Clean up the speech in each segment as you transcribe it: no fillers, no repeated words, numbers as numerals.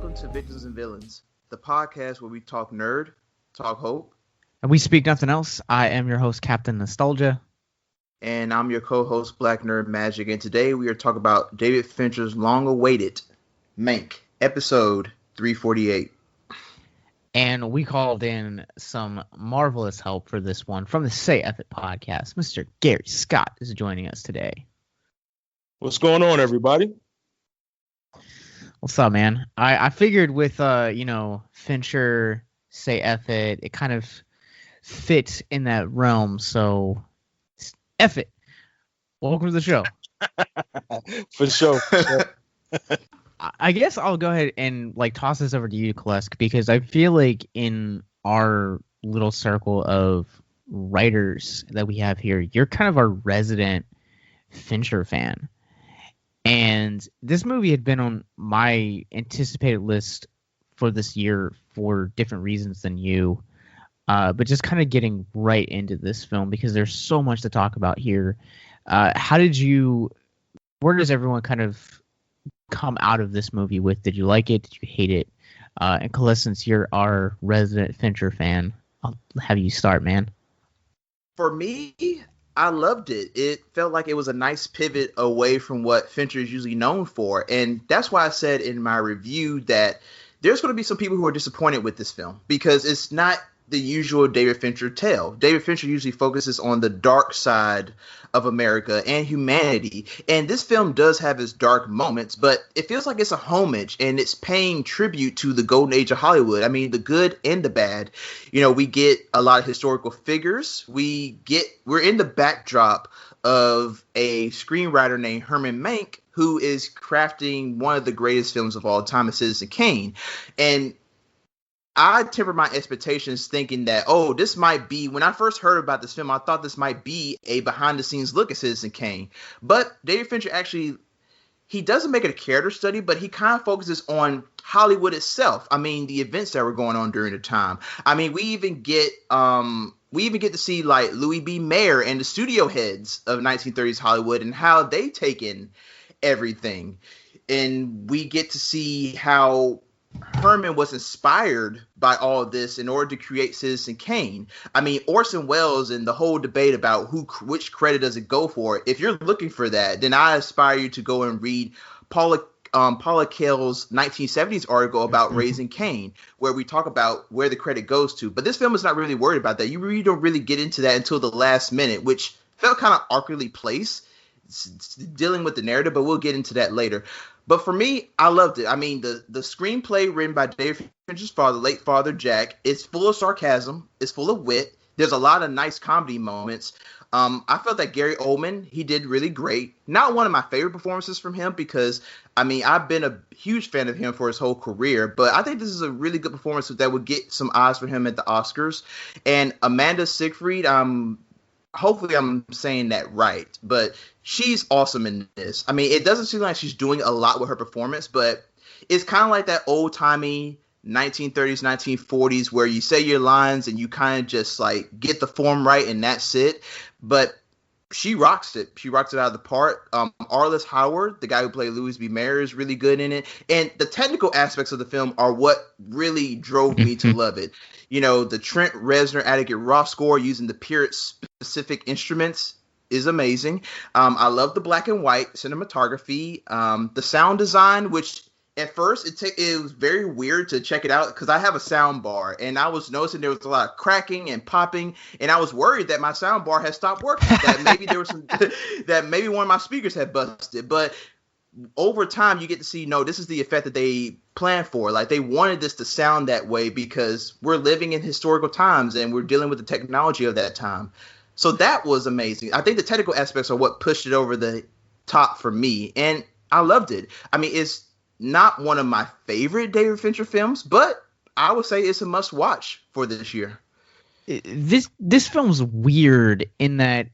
Welcome to Victims and Villains, the podcast where we talk nerd, talk hope, and we speak nothing else. I am your host, Captain Nostalgia. And I'm your co-host, Black Nerd Magic. And today we are talking about David Fincher's long-awaited Mank, episode 348. And we called in some marvelous help for this one from the Say-eff-it-podcast. Mr. Gary Scott is joining us today. What's going on, everybody? What's up, man? I figured with, Fincher, Say-eff-it, it kind of fits in that realm, so F it. Welcome to the show. For sure. I guess I'll go ahead and toss this over to you, Kalesk, because I feel like in our little circle of writers that we have here, you're kind of our resident Fincher fan. And this movie had been on my anticipated list for this year for different reasons than you. But just kind of getting right into this film because there's so much to talk about here. Where does everyone kind of come out of this movie with? Did you like it? Did you hate it? And Kalesk, since you're our resident Fincher fan, I'll have you start, man. For me, I loved it. It felt like it was a nice pivot away from what Fincher is usually known for. And that's why I said in my review that there's going to be some people who are disappointed with this film because it's not the usual David Fincher tale. David Fincher usually focuses on the dark side of America and humanity. And this film does have its dark moments, but it feels like it's a homage and it's paying tribute to the golden age of Hollywood. I mean, the good and the bad. You know, we get a lot of historical figures. We're in the backdrop of a screenwriter named Herman Mank, who is crafting one of the greatest films of all time, Citizen Kane. And I tempered my expectations thinking that, this might be, when I first heard about this film, I thought this might be a behind-the-scenes look at Citizen Kane. But David Fincher actually, he doesn't make it a character study, but he kind of focuses on Hollywood itself. I mean, the events that were going on during the time. I mean, we even get to see like Louis B. Mayer and the studio heads of 1930s Hollywood and how they take in everything. And we get to see how Herman was inspired by all of this in order to create Citizen Kane. I mean, Orson Welles and the whole debate about which credit does it go for. If you're looking for that, then I aspire you to go and read Paula Kael's 1970s article about Raising Cain, where we talk about where the credit goes to. But this film is not really worried about that. You really don't really get into that until the last minute, which felt kind of awkwardly placed, dealing with the narrative, but we'll get into that later. But for me, I loved it. I mean, the screenplay written by David Fincher's father, late father Jack, is full of sarcasm. It's full of wit. There's a lot of nice comedy moments. I felt that Gary Oldman, he did really great. Not one of my favorite performances from him because, I mean, I've been a huge fan of him for his whole career. But I think this is a really good performance that would get some eyes for him at the Oscars. And Amanda Seyfried, hopefully I'm saying that right, but she's awesome in this. I mean, it doesn't seem like she's doing a lot with her performance, but it's kind of like that old-timey 1930s, 1940s where you say your lines and you kind of just get the form right and that's it. But she rocks it. She rocks it out of the park. Arliss Howard, the guy who played Louis B. Mayer, is really good in it. And the technical aspects of the film are what really drove me to love it. You know, the Trent Reznor Atticus Ross score using the period specific instruments is amazing. I love the black and white cinematography, the sound design, which at first it was very weird to check it out because I have a sound bar and I was noticing there was a lot of cracking and popping and I was worried that my sound bar had stopped working, that maybe there was that maybe one of my speakers had busted. But over time you get to see, no, this is the effect that they planned for. Like, they wanted this to sound that way because we're living in historical times and we're dealing with the technology of that time. So that was amazing. I think the technical aspects are what pushed it over the top for me, and I loved it. I mean, it's not one of my favorite David Fincher films, but I would say it's a must-watch for this year. This film's weird in that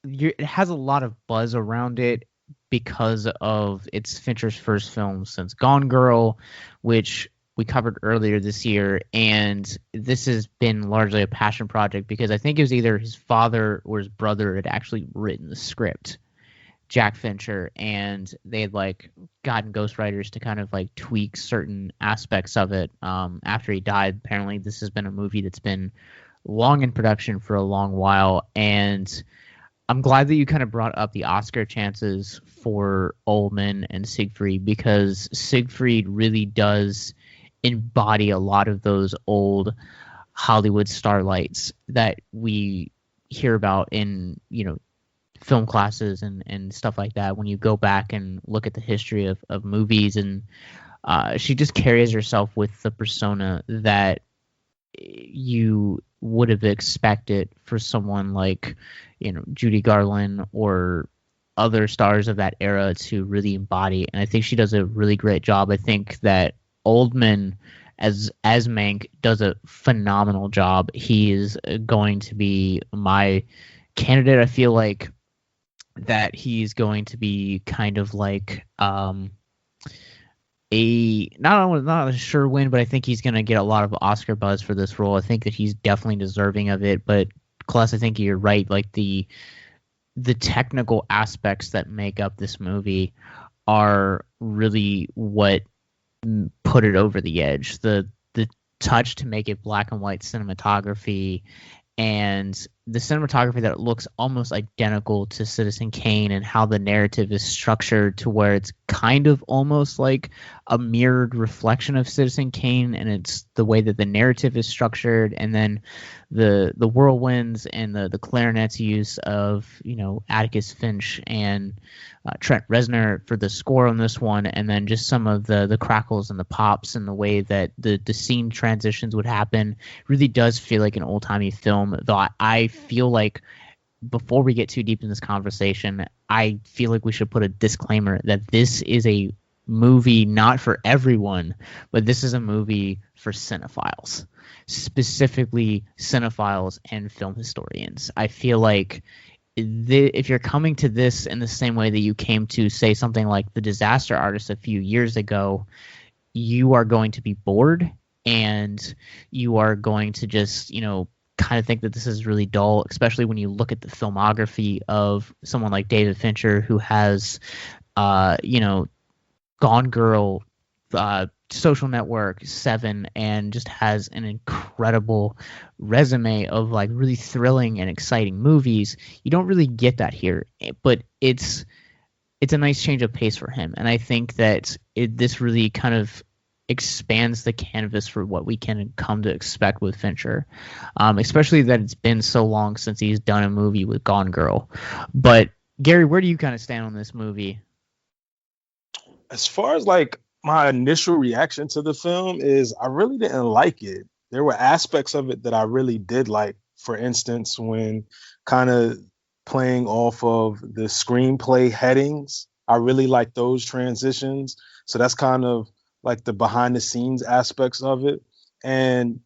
it has a lot of buzz around it because of it's Fincher's first film since Gone Girl, which we covered earlier this year, and this has been largely a passion project because I think it was either his father or his brother had actually written the script Jack Fincher, and they had like gotten ghostwriters to kind of like tweak certain aspects of it after he died. Apparently, this has been a movie that's been long in production for a long while, and I'm glad that you kind of brought up the Oscar chances for Ullman and Siegfried, because Siegfried really does embody a lot of those old Hollywood starlights that we hear about in, film classes and stuff like that. When you go back and look at the history of movies, and she just carries herself with the persona that you would have expected for someone like, Judy Garland or other stars of that era to really embody. And I think she does a really great job. I think that Oldman as Mank does a phenomenal job. He is going to be my candidate. I feel like that he's going to be kind of like not a sure win, but I think he's going to get a lot of Oscar buzz for this role. I think that he's definitely deserving of it. But Kless, I think you're right. Like the technical aspects that make up this movie are really what put it over the edge. The touch to make it black and white cinematography, and the cinematography that looks almost identical to Citizen Kane, and how the narrative is structured to where it's kind of almost like a mirrored reflection of Citizen Kane, and it's the way that the narrative is structured, and then the whirlwinds and the clarinets use of Atticus Finch and Trent Reznor for the score on this one, and then just some of the crackles and the pops and the way that the scene transitions would happen really does feel like an old-timey film. Though I feel like, before we get too deep in this conversation, I feel like we should put a disclaimer that this is a movie not for everyone, but this is a movie for cinephiles, specifically cinephiles and film historians. I feel like if you're coming to this in the same way that you came to, say, something like The Disaster Artist a few years ago, you are going to be bored, and you are going to just, kind of think that this is really dull, especially when you look at the filmography of someone like David Fincher, who has, Gone Girl, Social Network, Seven, and just has an incredible resume of like really thrilling and exciting movies. You don't really get that here, but it's a nice change of pace for him, and I think that this really kind of expands the canvas for what we can come to expect with Fincher, especially that it's been so long since he's done a movie with Gone Girl. But Gary, where do you kind of stand on this movie? As far as like my initial reaction to the film is, I really didn't like it. There were aspects of it that I really did like. For instance, when kind of playing off of the screenplay headings, I really like those transitions. So that's kind of like the behind the scenes aspects of it. And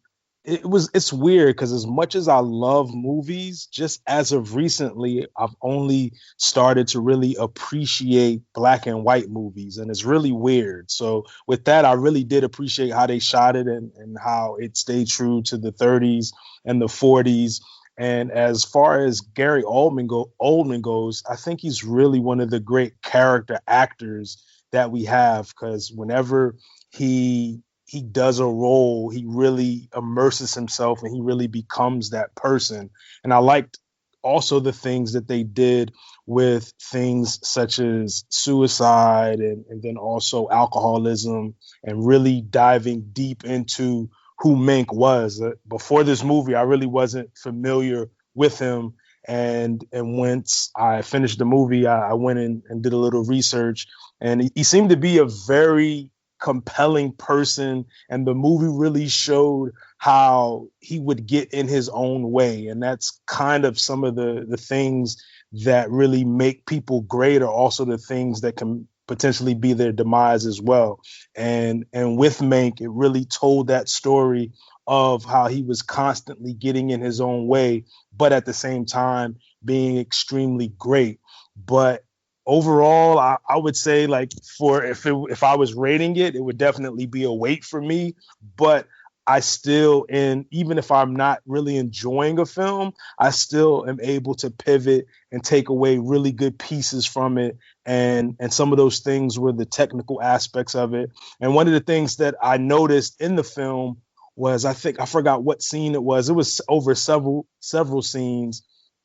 it's weird because as much as I love movies, just as of recently, I've only started to really appreciate black and white movies. And it's really weird. So with that, I really did appreciate how they shot it, and how it stayed true to the 30s and the 40s. And as far as Gary Oldman goes, I think he's really one of the great character actors that we have, because whenever he does a role, he really immerses himself and he really becomes that person. And I liked also the things that they did with things such as suicide and then also alcoholism, and really diving deep into who Mank was. Before this movie, I really wasn't familiar with him. And once I finished the movie, I went in and did a little research, and he seemed to be a very compelling person, and the movie really showed how he would get in his own way. And that's kind of some of the things that really make people great, are also the things that can potentially be their demise as well. And with Mank, it really told that story of how he was constantly getting in his own way, but at the same time being extremely great. But overall, I would say, like, if I was rating it, it would definitely be a wait for me. But I still, and even if I'm not really enjoying a film, I still am able to pivot and take away really good pieces from it. And some of those things were the technical aspects of it. And one of the things that I noticed in the film was, I forgot what scene it was. It was over several scenes,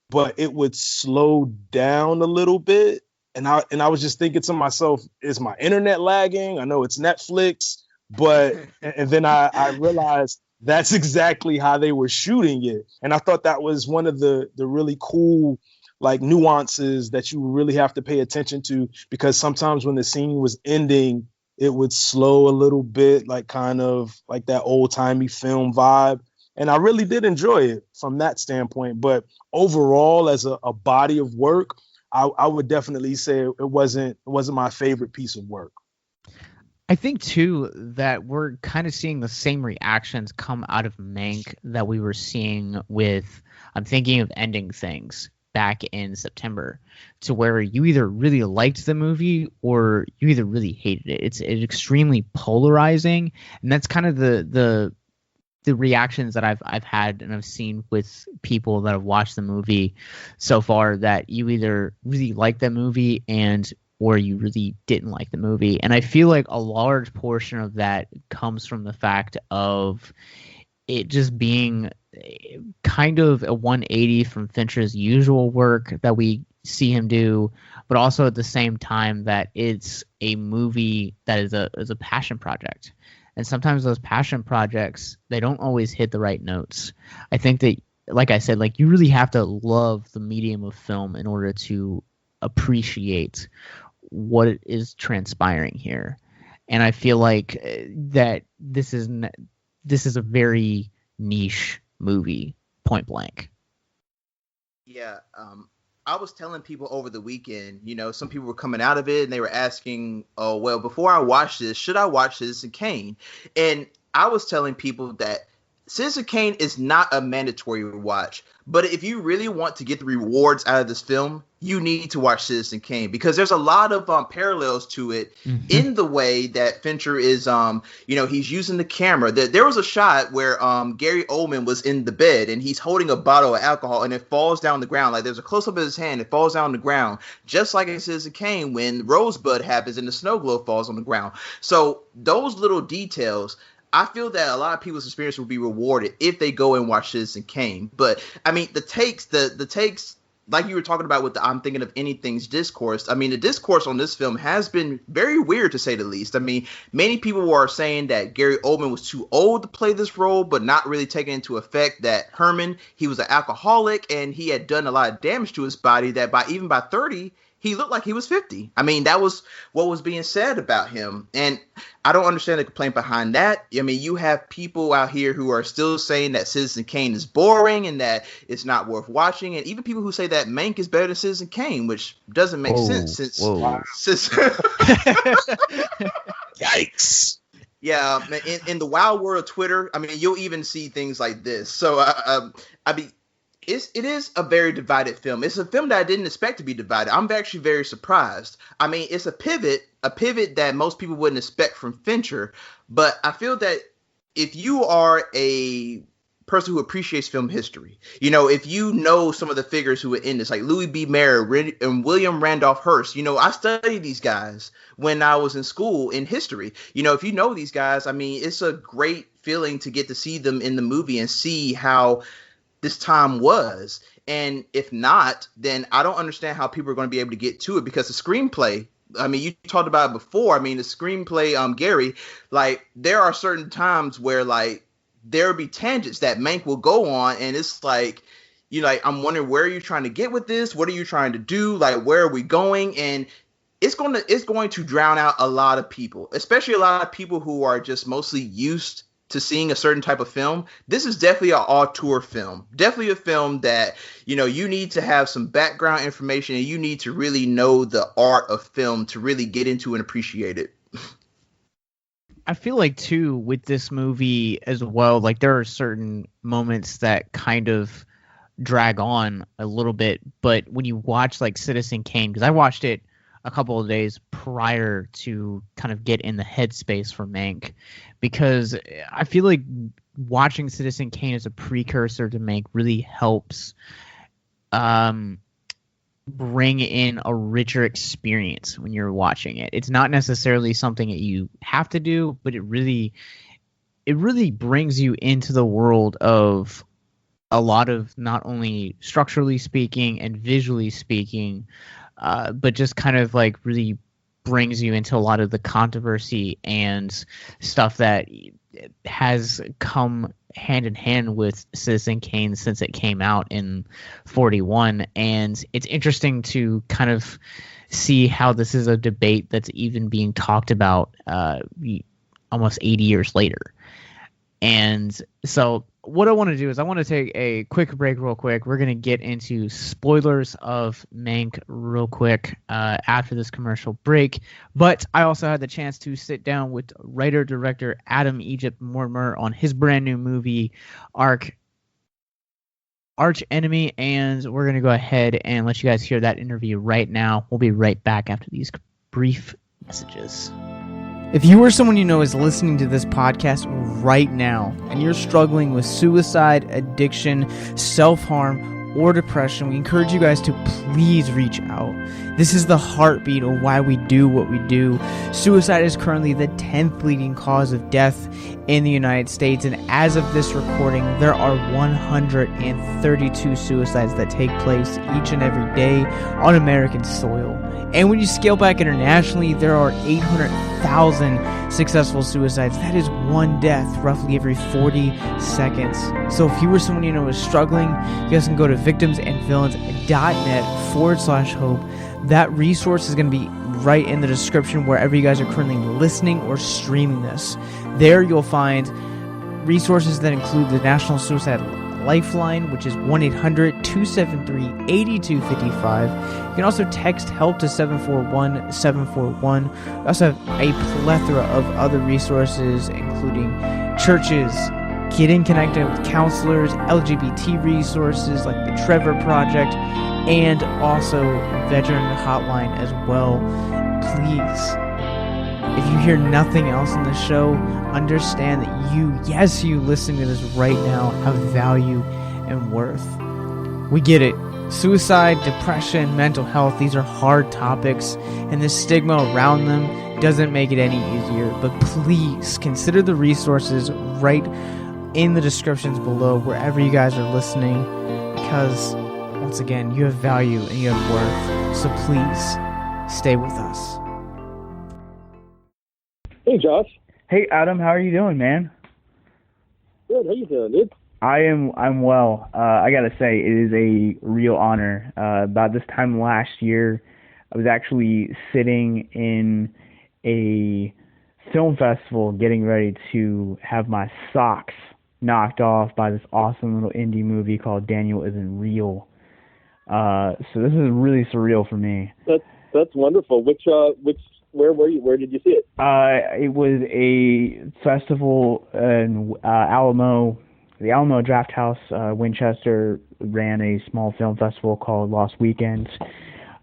but it would slow down a little bit. And I was just thinking to myself, is my internet lagging? I know it's Netflix, but and then I realized that's exactly how they were shooting it. And I thought that was one of the really cool like nuances that you really have to pay attention to, because sometimes when the scene was ending, it would slow a little bit, like kind of like that old-timey film vibe. And I really did enjoy it from that standpoint. But overall, as a body of work, I would definitely say it wasn't my favorite piece of work. I think too that we're kind of seeing the same reactions come out of Mank that we were seeing with, I'm thinking of Ending Things back in September, to where you either really liked the movie or you either really hated it. It's extremely polarizing, and that's kind of the reactions that I've had and I've seen with people that have watched the movie so far, that you either really like the movie or you really didn't like the movie. And I feel like a large portion of that comes from the fact of it just being kind of a 180 from Fincher's usual work that we see him do, but also at the same time that it's a movie that is a passion project. And sometimes those passion projects, they don't always hit the right notes. I think that, like I said, like you really have to love the medium of film in order to appreciate what is transpiring here. And I feel like that this is a very niche movie, point blank. Yeah, I was telling people over the weekend, some people were coming out of it and they were asking, oh, well, before I watch this, should I watch Citizen Kane? And I was telling people that Citizen Kane is not a mandatory watch, but if you really want to get the rewards out of this film, you need to watch Citizen Kane, because there's a lot of parallels to it in the way that Fincher is, he's using the camera. There was a shot where Gary Oldman was in the bed and he's holding a bottle of alcohol and it falls down the ground. Like there's a close up of his hand, it falls down the ground, just like in Citizen Kane when Rosebud happens and the snow globe falls on the ground. So those little details, I feel that a lot of people's experience will be rewarded if they go and watch Citizen Kane. But I mean, the takes, like you were talking about with the I'm thinking of anything's discourse. I mean, the discourse on this film has been very weird, to say the least. I mean, many people are saying that Gary Oldman was too old to play this role, but not really taking into effect that Herman, he was an alcoholic and he had done a lot of damage to his body, that even by 30, he looked like he was 50. I mean, that was what was being said about him. And I don't understand the complaint behind that. I mean, you have people out here who are still saying that Citizen Kane is boring and that it's not worth watching. And even people who say that Mank is better than Citizen Kane, which doesn't make sense. Yikes. Yeah, in the wild world of Twitter, I mean, you'll even see things like this. So, I mean, it is a very divided film. It's a film that I didn't expect to be divided. I'm actually very surprised. I mean, it's a pivot that most people wouldn't expect from Fincher. But I feel that if you are a person who appreciates film history, if you know some of the figures who were in this, like Louis B. Mayer and William Randolph Hearst, I studied these guys when I was in school in history. If you know these guys, I mean, it's a great feeling to get to see them in the movie and see how this time was. And if not, then I don't understand how people are going to be able to get to it, because the screenplay, I mean, you talked about it before. I mean, the screenplay, Gary, like there are certain times where like there will be tangents that Mank will go on, and it's like, I'm wondering, where are you trying to get with this? What are you trying to do? Like, where are we going? And it's going to drown out a lot of people, especially a lot of people who are just mostly used to seeing a certain type of film. This is definitely an auteur film. Definitely a film that, you need to have some background information and you need to really know the art of film to really get into and appreciate it. I feel like too with this movie as well, like there are certain moments that kind of drag on a little bit, but when you watch like Citizen Kane, because I watched it a couple of days prior to kind of get in the headspace for Mank, because I feel like watching Citizen Kane as a precursor to Mank really helps bring in a richer experience when you're watching it. It's not necessarily something that you have to do, but it really brings you into the world of a lot of, not only structurally speaking and visually speaking, but just kind of like really brings you into a lot of the controversy and stuff that has come hand in hand with Citizen Kane since it came out in 41. And it's interesting to kind of see how this is a debate that's even being talked about almost 80 years later. And so what I want to do is I want to take a quick break real quick. We're going to get into spoilers of Mank real quick after this commercial break. But I also had the chance to sit down with writer-director Adam-Egypt-Mortimer on his brand new movie, Arch Enemy. And we're going to go ahead and let you guys hear that interview right now. We'll be right back after these brief messages. If you or someone you know is listening to this podcast right now and you're struggling with suicide, addiction, self-harm, or depression, we encourage you guys to please reach out. This is the heartbeat of why we do what we do. Suicide is currently the 10th leading cause of death in the United States, and as of this recording, there are 132 suicides that take place each and every day on American soil. And when you scale back internationally, there are 800,000 successful suicides. That is one death roughly every 40 seconds. So if you or someone you know is struggling, you guys can go to victimsandvillains.net/hope. That resource is going to be right in the description wherever you guys are currently listening or streaming this. There you'll find resources that include the National Suicide Lifeline, which is 1-800-273-8255. You can also text HELP to 741-741. We also have a plethora of other resources, including churches, getting connected with counselors, LGBT resources like the Trevor Project, and also veteran hotline as well. Please, if you hear nothing else in the show, understand that you listening to this right now, have value and worth. We get it. Suicide, depression, mental health, these are hard topics, and the stigma around them doesn't make it any easier. But please consider the resources right in the descriptions below wherever you guys are listening, because once again, you have value and you have worth. So please stay with us. Hey, Josh. Hey, Adam, how are you doing, man? Good. How you doing, dude? I'm well. I gotta say, it is a real honor. About this time last year, I was actually sitting in a film festival getting ready to have my socks knocked off by this awesome little indie movie called Daniel Isn't Real. So this is really surreal for me. That's wonderful. Where were you? Where did you see it? It was a festival in Alamo. The Alamo Draft House, Winchester, ran a small film festival called Lost Weekends.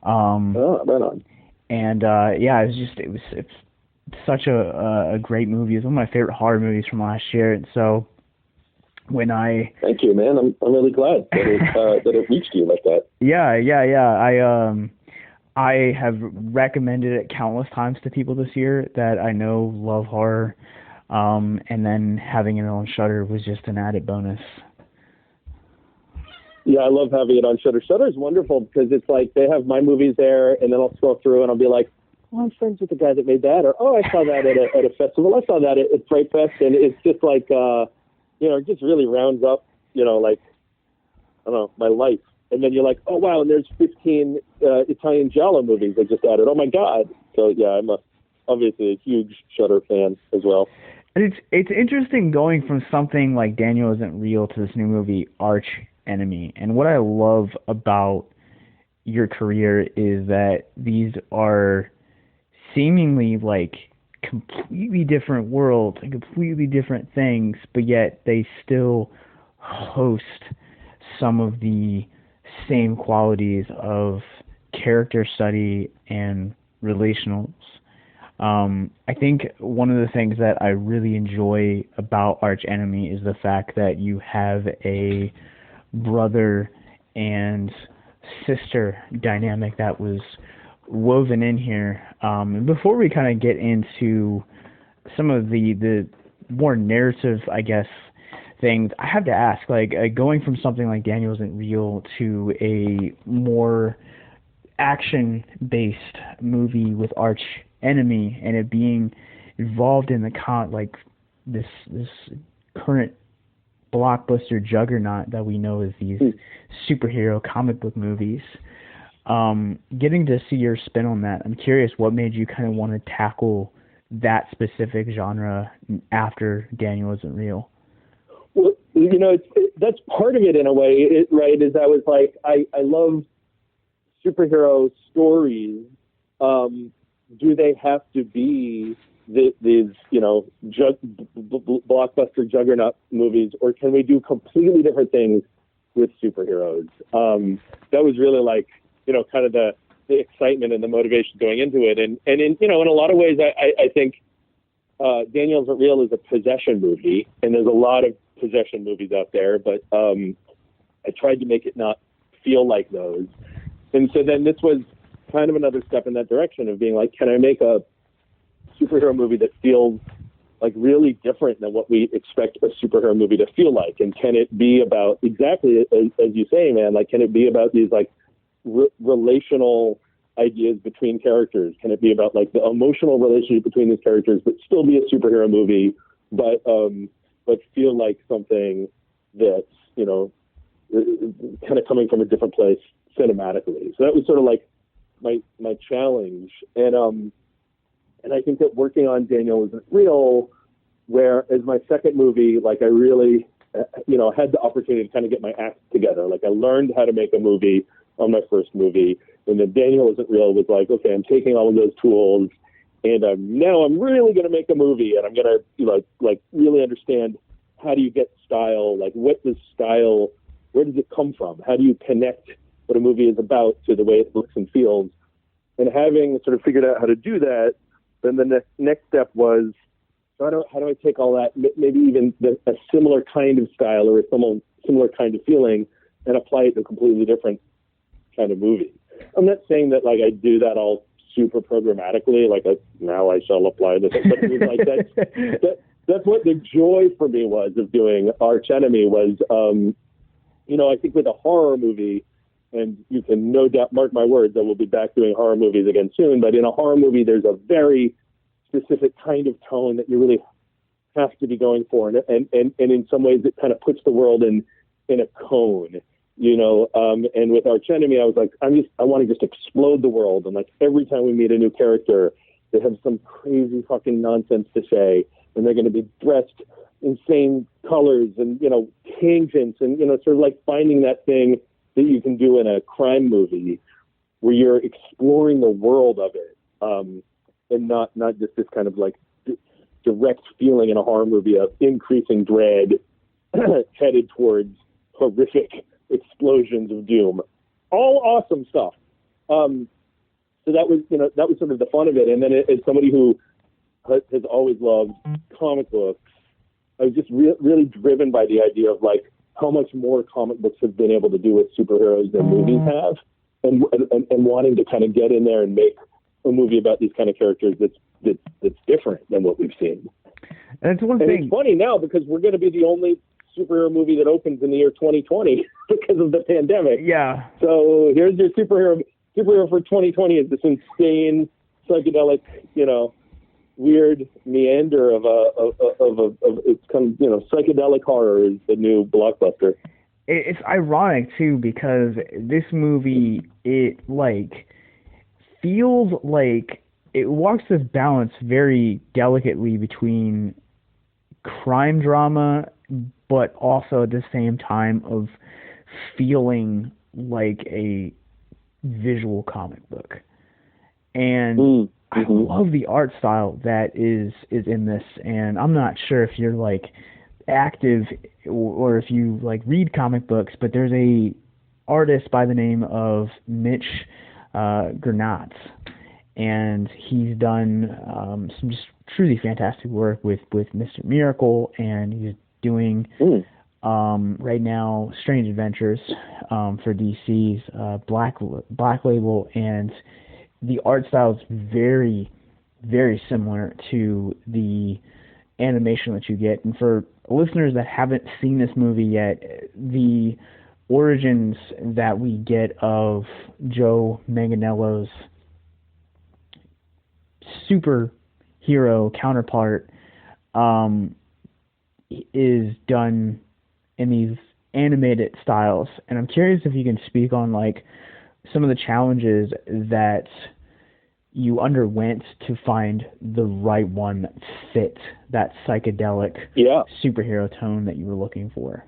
Right on. And it's such a great movie. It's one of my favorite horror movies from last year. And so when thank you, man. I'm really glad that it reached you like that. Yeah. I have recommended it countless times to people this year that I know love horror, and then having it on Shudder was just an added bonus. Yeah, I love having it on Shudder. Shudder is wonderful because it's like they have my movies there, and then I'll scroll through and I'll be like, oh, I'm friends with the guy that made that, or oh, I saw that at a festival. I saw that at Fright Fest, and it's just like, it just really rounds up, like, I don't know, my life. And then you're like, oh, wow, and there's 15 Italian giallo movies I just added. Oh, my God. So, yeah, I'm obviously a huge Shudder fan as well. It's interesting going from something like Daniel Isn't Real to this new movie, Arch Enemy. And what I love about your career is that these are seemingly like completely different worlds and completely different things, but yet they still host some of the same qualities of character study and relationals. I think one of the things that I really enjoy about Arch Enemy is the fact that you have a brother and sister dynamic that was woven in here. And before we kind of get into some of the more narrative, I guess, things, I have to ask, like, going from something like Daniel Isn't Real to a more action-based movie with Arch Enemy and it being involved in the this current blockbuster juggernaut that we know as these superhero comic book movies. Getting to see your spin on that, I'm curious what made you kind of want to tackle that specific genre after Daniel Isn't Real. Well, that's part of it in a way, right? Is I was like, I love superhero stories. Do they have to be these, blockbuster juggernaut movies, or can we do completely different things with superheroes? That was really like, kind of the excitement and the motivation going into it. And in a lot of ways, I think Daniel Isn't Real is a possession movie, and there's a lot of possession movies out there, but I tried to make it not feel like those. And so then this was kind of another step in that direction of being like, can I make a superhero movie that feels like really different than what we expect a superhero movie to feel like? And can it be about exactly as you say, man, like, can it be about these like relational ideas between characters? Can it be about like the emotional relationship between these characters, but still be a superhero movie, but feel like something that's, kind of coming from a different place cinematically. So that was sort of like my challenge. And I think that working on Daniel Isn't Real, where as my second movie, like I really, had the opportunity to kind of get my act together. Like I learned how to make a movie on my first movie. And then Daniel Isn't Real was like, okay, I'm taking all of those tools and now I'm really going to make a movie, and I'm going to like really understand how do you get style? Like what does style, where does it come from? How do you connect what a movie is about to the way it looks and feels? And having sort of figured out how to do that, then the next step was, how do I take all that, maybe even a similar kind of style or a similar kind of feeling, and apply it to a completely different kind of movie? I'm not saying that like I do that all super programmatically, like now I shall apply this, but it was like that's what the joy for me was of doing Arch Enemy was, I think with a horror movie, and you can no doubt mark my words that we'll be back doing horror movies again soon, but in a horror movie, there's a very specific kind of tone that you really have to be going for. And in some ways it kind of puts the world in a cone, and with Arch Enemy, I was like, I want to just explode the world. And like every time we meet a new character, they have some crazy fucking nonsense to say, and they're going to be dressed insane colors and, tangents and, sort of like finding that thing that you can do in a crime movie where you're exploring the world of it, and not just this kind of like direct feeling in a horror movie of increasing dread headed towards horrific explosions of doom. All awesome stuff. So that was sort of the fun of it. And then as somebody who has always loved comic books, I was just really driven by the idea of like how much more comic books have been able to do with superheroes than movies have, and wanting to kind of get in there and make a movie about these kind of characters that's different than what we've seen. And it's one thing. It's funny now because we're going to be the only superhero movie that opens in the year 2020 because of the pandemic. Yeah. So here's your superhero for 2020 is this insane psychedelic, weird meander of it's kind of, psychedelic horror is the new blockbuster. It's ironic too because this movie, it like feels like it walks this balance very delicately between crime drama, but also at the same time of feeling like a visual comic book. And I love the art style that is in this, and I'm not sure if you're like active or if you like read comic books, but there's a artist by the name of Mitch Gernatz, and he's done some just truly fantastic work with Mr. Miracle, and he's doing right now Strange Adventures for DC's Black Label, and the art style is very, very similar to the animation that you get. And for listeners that haven't seen this movie yet, the origins that we get of Joe Manganiello's superhero counterpart is done in these animated styles. And I'm curious if you can speak on like some of the challenges that you underwent to find the right one that fit that psychedelic superhero tone that you were looking for.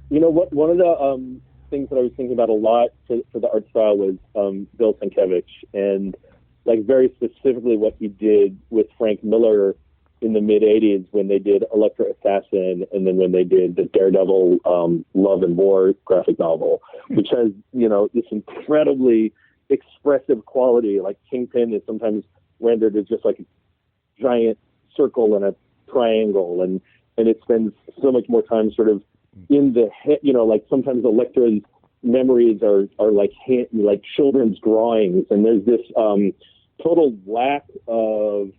You know what? One of the things that I was thinking about a lot for the art style was Bill Sienkiewicz, and like very specifically what he did with Frank Miller in the mid '80s when they did Electra Assassin, and then when they did the Daredevil Love and War graphic novel, which has this incredibly expressive quality. Like Kingpin is sometimes rendered as just like a giant circle and a triangle, and it spends so much more time sort of in the head. Like sometimes Electra's memories are like children's drawings, and there's this total lack of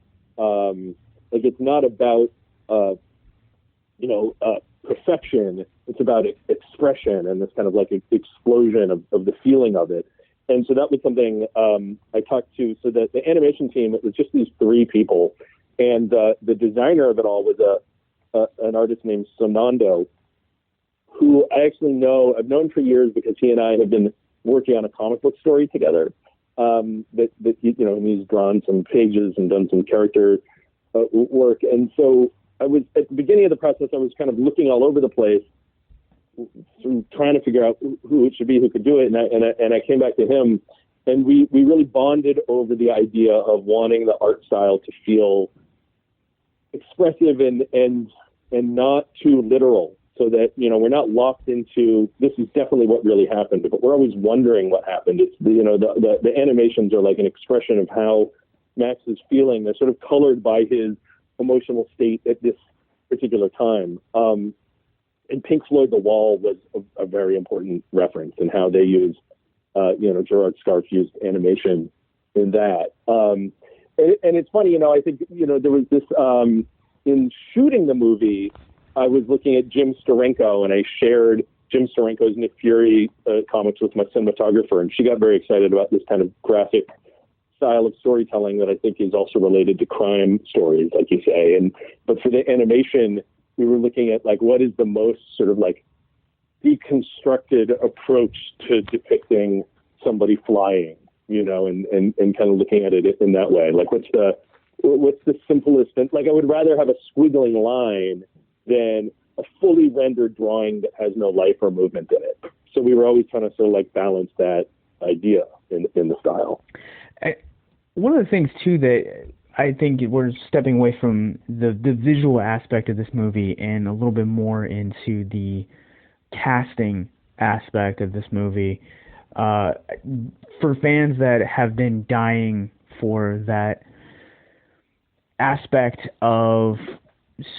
like it's not about perfection. It's about expression and this kind of like explosion of the feeling of it. And so that was something I talked to. So that the animation team, it was just these three people, and the designer of it all was an artist named Sonando, who I actually know. I've known for years because he and I have been working on a comic book story together. That and he's drawn some pages and done some character work. And so I was at the beginning of the process. I was kind of looking all over the place, trying to figure out who it should be, who could do it. And I came back to him, and we really bonded over the idea of wanting the art style to feel expressive and not too literal, so that we're not locked into this is definitely what really happened, but we're always wondering what happened. It's the animations are like an expression of how Max is feeling. They're sort of colored by his emotional state at this particular time. And Pink Floyd The Wall was a very important reference in how they use, Gerard Scarfe used animation in that. And it's funny, I think, there was this, in shooting the movie, I was looking at Jim Steranko, and I shared Jim Steranko's Nick Fury comics with my cinematographer, and she got very excited about this kind of graphic style of storytelling that I think is also related to crime stories, like you say. But for the animation, we were looking at like what is the most sort of like deconstructed approach to depicting somebody flying, and kind of looking at it in that way. Like what's the simplest, and like I would rather have a squiggling line than a fully rendered drawing that has no life or movement in it. So we were always trying to sort of like balance that idea in the style. One of the things too that I think we're stepping away from the visual aspect of this movie and a little bit more into the casting aspect of this movie. For fans that have been dying for that aspect of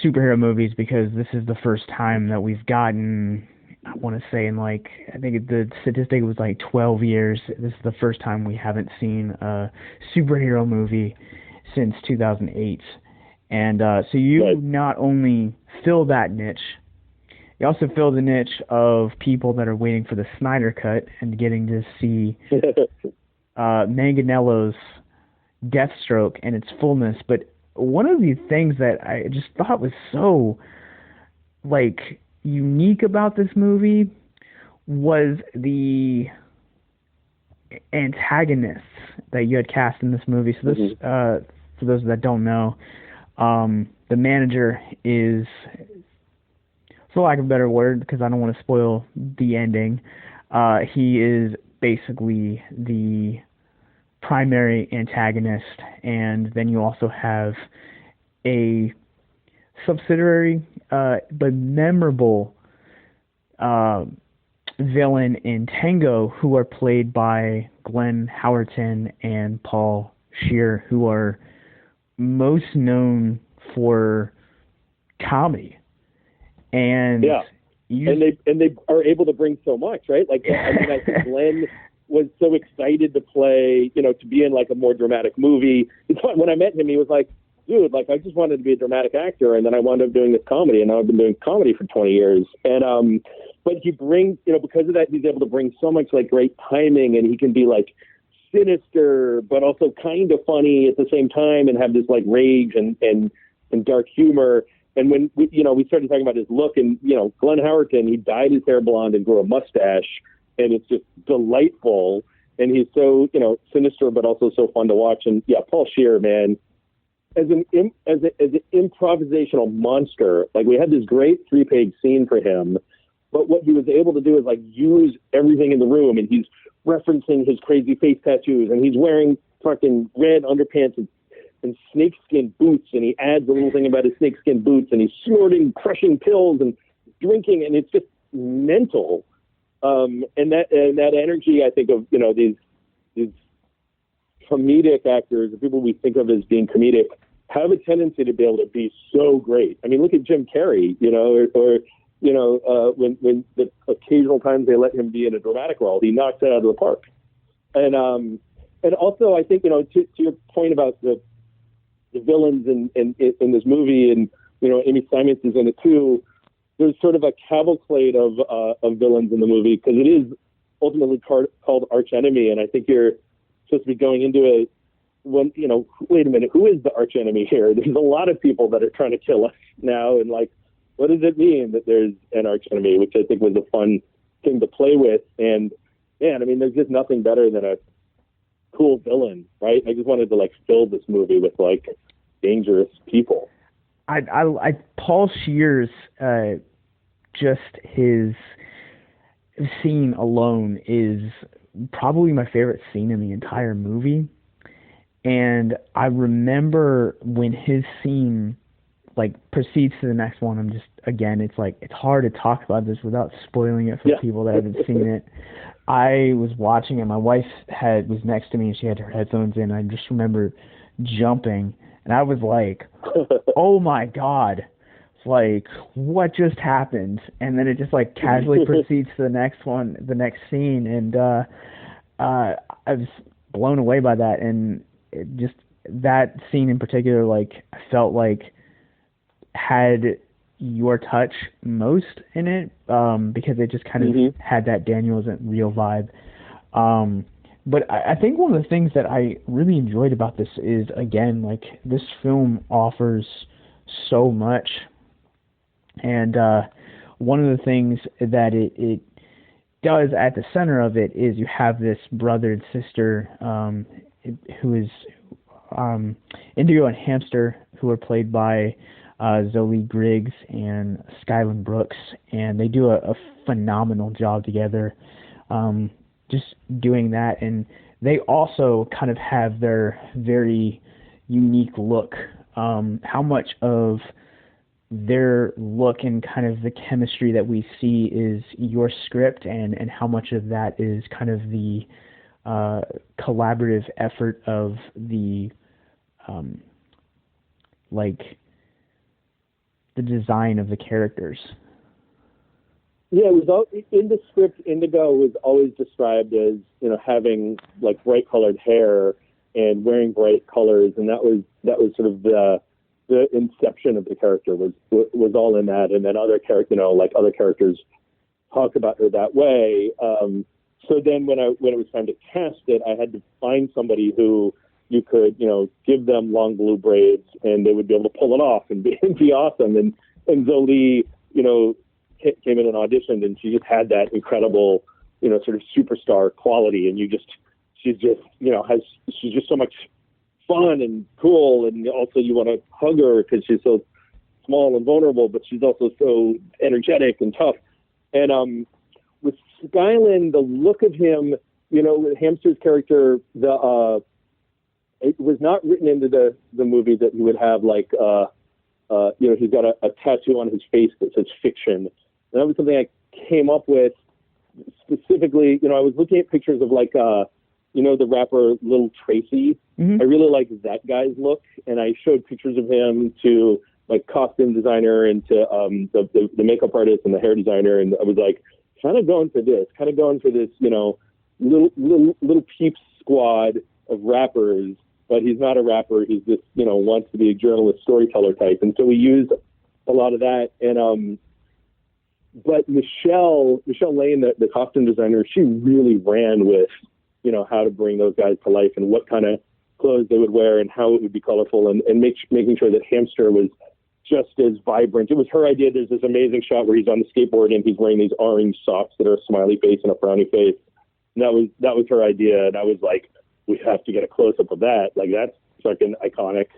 superhero movies, because this is the first time that we've gotten, I want to say in like, I think the statistic was like 12 years. This is the first time we haven't seen a superhero movie since 2008. And so you not only fill that niche, you also fill the niche of people that are waiting for the Snyder Cut and getting to see Manganiello's Deathstroke in its fullness. But one of the things that I just thought was so like unique about this movie was the antagonists that you had cast in this movie. So this, for those that don't know, the manager is, for lack of a better word, because I don't want to spoil the ending, he is basically the primary antagonist, and then you also have a subsidiary but memorable villain in Tango, who are played by Glenn Howerton and Paul Shearer, who are most known for comedy. And and they are able to bring so much, right? Like, I mean, I think Glenn was so excited to play, to be in like a more dramatic movie. It's fun. When I met him, he was like, dude, like, I just wanted to be a dramatic actor, and then I wound up doing this comedy, and now I've been doing comedy for 20 years. And but he brings, because of that, he's able to bring so much like great timing, and he can be like sinister, but also kind of funny at the same time, and have this like rage and dark humor. And when we started talking about his look, and Glenn Howerton, he dyed his hair blonde and grew a mustache, and it's just delightful. And he's so sinister, but also so fun to watch. And yeah, Paul Shearer, man, as an improvisational monster, like, we had this great 3-page scene for him, but what he was able to do is like use everything in the room, and he's referencing his crazy face tattoos, and he's wearing fucking red underpants and snakeskin boots, and he adds a little thing about his snakeskin boots, and he's snorting, crushing pills and drinking, and it's just mental. And that energy, I think of, these comedic actors, the people we think of as being comedic, have a tendency to be able to be so great. I mean, look at Jim Carrey, when the occasional times they let him be in a dramatic role, he knocks it out of the park. And also, I think, to your point about the villains in this movie, and Amy Simons is in it too. There's sort of a cavalcade of villains in the movie, because it is ultimately called Arch Enemy, and I think you're supposed to be going into it when wait a minute, who is the arch enemy here? There's a lot of people that are trying to kill us now, and like, what does it mean that there's an arch enemy? Which I think was a fun thing to play with. And man, I mean, there's just nothing better than a cool villain, right? I just wanted to like fill this movie with like dangerous people. I Paul Shearer's just his scene alone is probably my favorite scene in the entire movie. And I remember when his scene like proceeds to the next one, I'm just, again, it's like, it's hard to talk about this without spoiling it for people that haven't seen it. I was watching it. My wife was next to me, and she had her headphones in. I just remember jumping, and I was like, oh my God. It's like, what just happened? And then it just like casually proceeds to the next scene. And I was blown away by that. And just that scene in particular, like, I felt like had your touch most in it, because it just kind of had that Daniel Isn't Real vibe. But I think one of the things that I really enjoyed about this is, again, like, this film offers so much. And one of the things that it does at the center of it is you have this brother and sister who is Indigo and Hamster, who are played by Zoe Griggs and Skyland Brooks, and they do a phenomenal job together just doing that. And they also kind of have their very unique look. How much of their look and kind of the chemistry that we see is your script, and how much of that is kind of the collaborative effort of the like the design of the characters. Yeah, it was in the script. Indigo was always described as having like bright colored hair and wearing bright colors, and that was sort of the inception of the character was all in that. And then other other characters talk about her that way. So then when it was time to cast it, I had to find somebody who you could, give them long blue braids and they would be able to pull it off and be awesome. And Zoe, came in and auditioned, and she just had that incredible, sort of superstar quality. And she's just so much fun and cool. And also you want to hug her because she's so small and vulnerable, but she's also so energetic and tough. And, with Skyland, the look of him, with Hamster's character, it was not written into the movie that he would have like, he's got a tattoo on his face that says fiction. And that was something I came up with specifically. I was looking at pictures of like the rapper Lil Tracy. Mm-hmm. I really like that guy's look, and I showed pictures of him to like costume designer and to the makeup artist and the hair designer, and I was like, kind of going for this, little peeps squad of rappers, but he's not a rapper. He's just, wants to be a journalist, storyteller type. And so we used a lot of that. And, but Michelle Lane, the costume designer, she really ran with, how to bring those guys to life and what kind of clothes they would wear and how it would be colorful and making sure that Hamster was just as vibrant. It was her idea. There's this amazing shot where he's on the skateboard and he's wearing these orange socks that are a smiley face and a frowny face. And that was her idea. And I was like, we have to get a close up of that. Like, that's fucking iconic.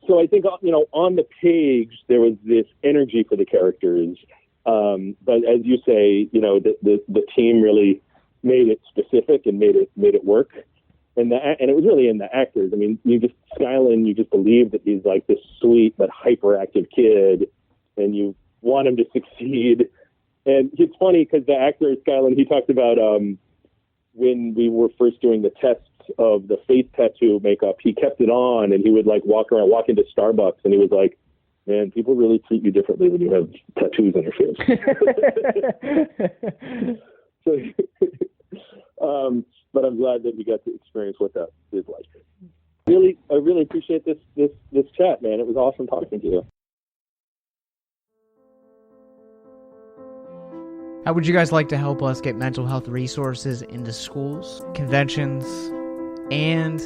So I think, on the page, there was this energy for the characters. But as you say, the team really made it specific and made it work. And it was really in the actors. I mean, Skylan, you just believe that he's like this sweet but hyperactive kid, and you want him to succeed. And it's funny because the actor Skylan, he talked about when we were first doing the tests of the face tattoo makeup, he kept it on, and he would like walk into Starbucks, and he was like, "Man, people really treat you differently when you have tattoos on your face." So, but I'm glad that we got to experience what that is like. I really appreciate this chat, man. It was awesome talking to you. How would you guys like to help us get mental health resources into schools, conventions, and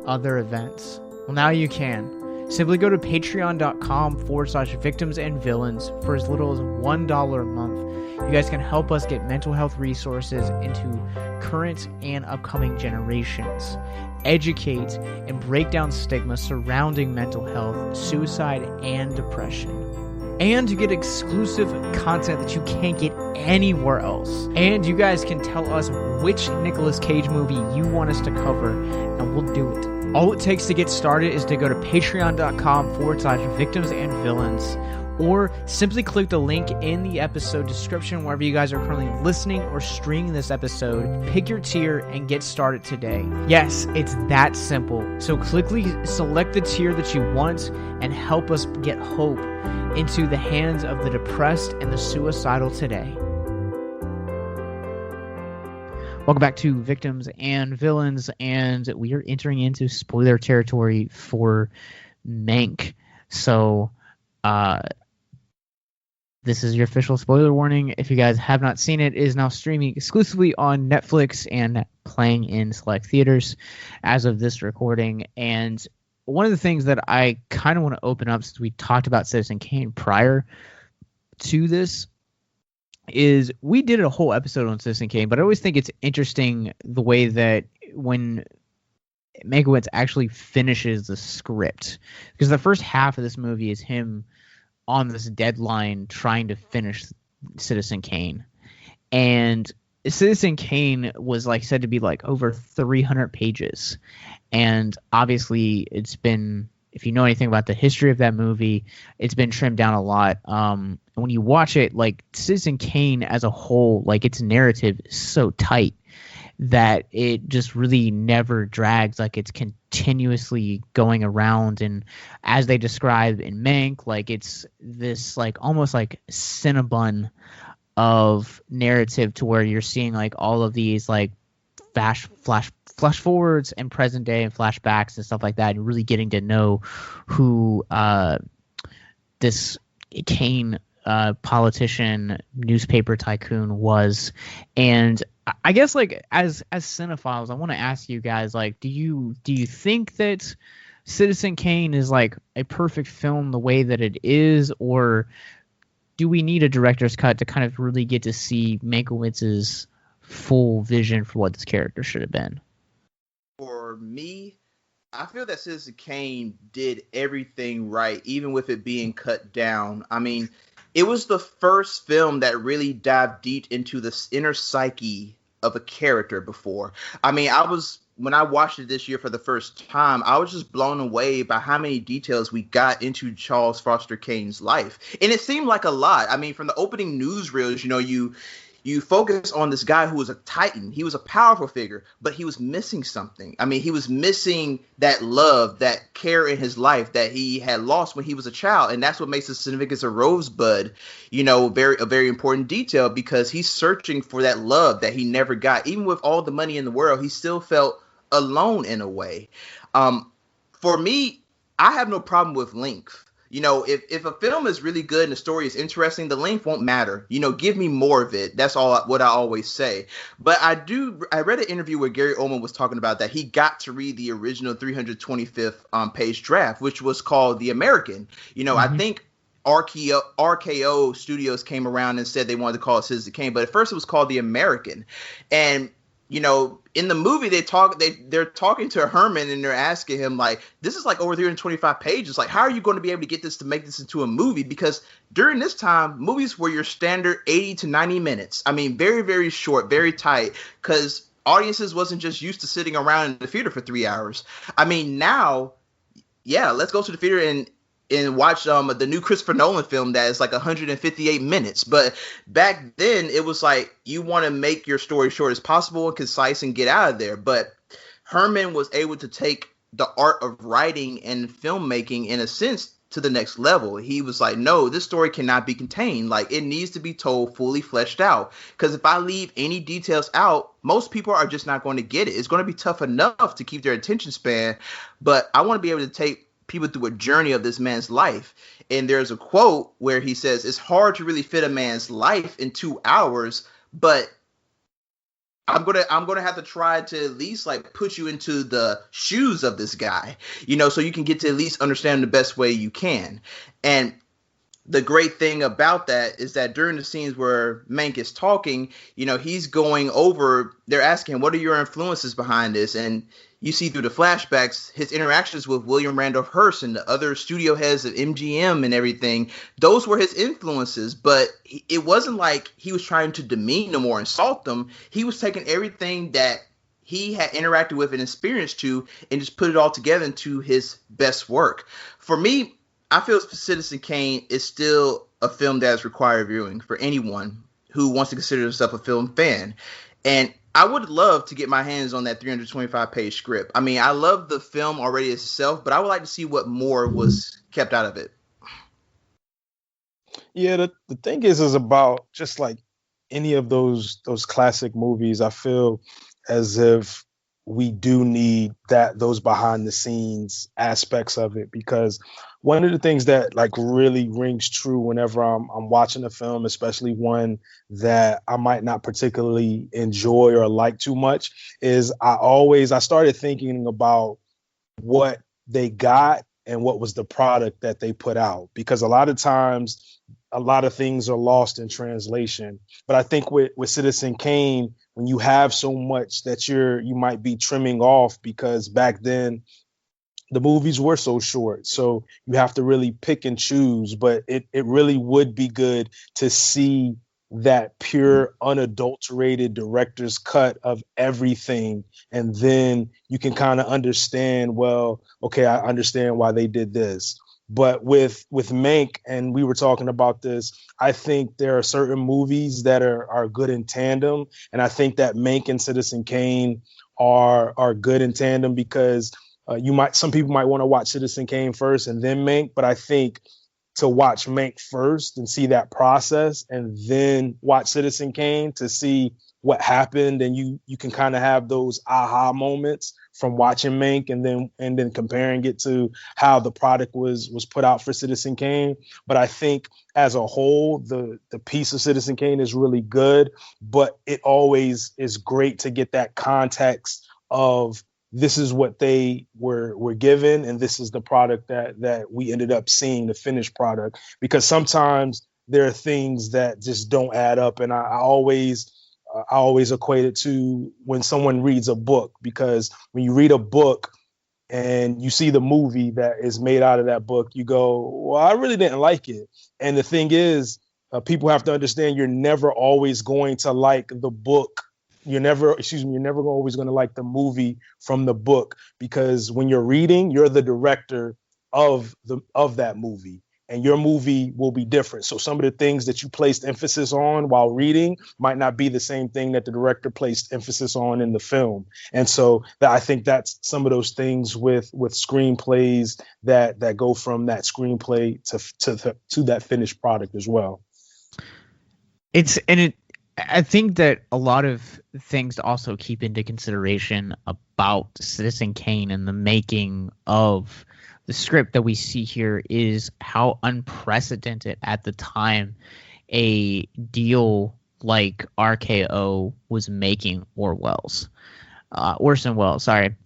other events? Well, now you can. Simply go to patreon.com/victims and villains for as little as $1 a month. You guys can help us get mental health resources into current and upcoming generations, educate and break down stigma surrounding mental health, suicide, and depression, and to get exclusive content that you can't get anywhere else. And you guys can tell us which Nicolas Cage movie you want us to cover, and we'll do it. All it takes to get started is to go to patreon.com/victims and villains, or simply click the link in the episode description wherever you guys are currently listening or streaming this episode. Pick your tier and get started today. Yes, it's that simple. So quickly select the tier that you want and help us get hope into the hands of the depressed and the suicidal today. Welcome back to Victims and Villains, and we are entering into spoiler territory for Mank. So, this is your official spoiler warning. If you guys have not seen it, it is now streaming exclusively on Netflix and playing in select theaters as of this recording. And one of the things that I kind of want to open up, since we talked about Citizen Kane prior to this, is we did a whole episode on Citizen Kane, but I always think it's interesting the way that when Mankiewicz actually finishes the script, because the first half of this movie is him on this deadline trying to finish Citizen Kane, and Citizen Kane was like said to be like over 300 pages, and obviously it's been, if you know anything about the history of that movie, it's been trimmed down a lot. When you watch it, like Citizen Kane as a whole, like its narrative is so tight that it just really never drags. Like it's continuously going around, and as they describe in Mank, like it's this like almost like Cinnabon of narrative to where you're seeing like all of these like flash forwards and present day and flashbacks and stuff like that, and really getting to know who this Kane politician, newspaper tycoon was. And I guess like as cinephiles, I want to ask you guys, like, do you think that Citizen Kane is like a perfect film the way that it is, or do we need a director's cut to kind of really get to see Mankiewicz's full vision for what this character should have been? For me, I feel that Citizen Kane did everything right, even with it being cut down. I mean, it was the first film that really dived deep into the inner psyche of a character before. I mean, when I watched it this year for the first time, I was just blown away by how many details we got into Charles Foster Kane's life. And it seemed like a lot. I mean, from the opening newsreels, you you focus on this guy who was a titan. He was a powerful figure, but he was missing something. I mean, he was missing that love, that care in his life that he had lost when he was a child. And that's what makes the significance of Rosebud, a very important detail, because he's searching for that love that he never got. Even with all the money in the world, he still felt alone in a way. For me, I have no problem with length. If a film is really good and the story is interesting, the length won't matter. Give me more of it. That's what I always say. But I read an interview where Gary Oldman was talking about that he got to read the original 325th page draft, which was called The American. I think RKO Studios came around and said they wanted to call it Citizen Kane, but at first it was called The American. And in the movie, they're talking to Herman and they're asking him, like, this is like over 325 pages. Like, how are you going to be able to get this to make this into a movie? Because during this time, movies were your standard 80 to 90 minutes. I mean, very, very short, very tight, because audiences wasn't just used to sitting around in the theater for 3 hours. I mean, now, yeah, let's go to the theater and watch the new Christopher Nolan film that is like 158 minutes. But back then it was like you want to make your story short as possible and concise and get out of there. But Herman was able to take the art of writing and filmmaking in a sense to the next level. He was like, no, this story cannot be contained. Like, it needs to be told fully fleshed out. Because if I leave any details out, most people are just not going to get it. It's going to be tough enough to keep their attention span. But I want to be able to take people through a journey of this man's life. And there's a quote where he says, it's hard to really fit a man's life in 2 hours, but I'm gonna have to try to at least like put you into the shoes of this guy, so you can get to at least understand the best way you can. And the great thing about that is that during the scenes where Mank is talking, he's going over, they're asking him, what are your influences behind this? And you see through the flashbacks, his interactions with William Randolph Hearst and the other studio heads of MGM and everything. Those were his influences, but it wasn't like he was trying to demean them or insult them. He was taking everything that he had interacted with and experienced to and just put it all together into his best work. For me, I feel Citizen Kane is still a film that is required viewing for anyone who wants to consider himself a film fan. And I would love to get my hands on that 325-page script. I mean, I love the film already itself, but I would like to see what more was kept out of it. Yeah, the thing is about just like any of those classic movies, I feel as if we do need those behind the scenes aspects of it, because one of the things that like really rings true whenever I'm watching a film, especially one that I might not particularly enjoy or like too much, is I started thinking about what they got and what was the product that they put out, because a lot of times a lot of things are lost in translation. But I think with Citizen Kane, when you have so much that you might be trimming off, because back then the movies were so short, so you have to really pick and choose. But it really would be good to see that pure, unadulterated director's cut of everything, and then you can kind of understand, well, okay, I understand why they did this. But with Mank, and we were talking about this, I think there are certain movies that are good in tandem, and I think that Mank and Citizen Kane are good in tandem, because some people might want to watch Citizen Kane first and then Mank, but I think to watch Mank first and see that process, and then watch Citizen Kane to see what happened, and you can kind of have those aha moments from watching Mank and then comparing it to how the product was put out for Citizen Kane. But I think as a whole, the piece of Citizen Kane is really good, but it always is great to get that context of this is what they were given, and this is the product that we ended up seeing, the finished product. Because sometimes there are things that just don't add up, and I always equate it to when someone reads a book, because when you read a book and you see the movie that is made out of that book, you go, well, I really didn't like it. And the thing is, people have to understand you're never always going to like the book. You're never always going to like the movie from the book, because when you're reading, you're the director of that movie. and your movie will be different. So some of the things that you placed emphasis on while reading might not be the same thing that the director placed emphasis on in the film. And so I think that's some of those things with screenplays that go from that screenplay to that finished product as well. I think that a lot of things to also keep into consideration about Citizen Kane and the making of the script that we see here is how unprecedented at the time a deal like RKO was making Orson Welles, sorry,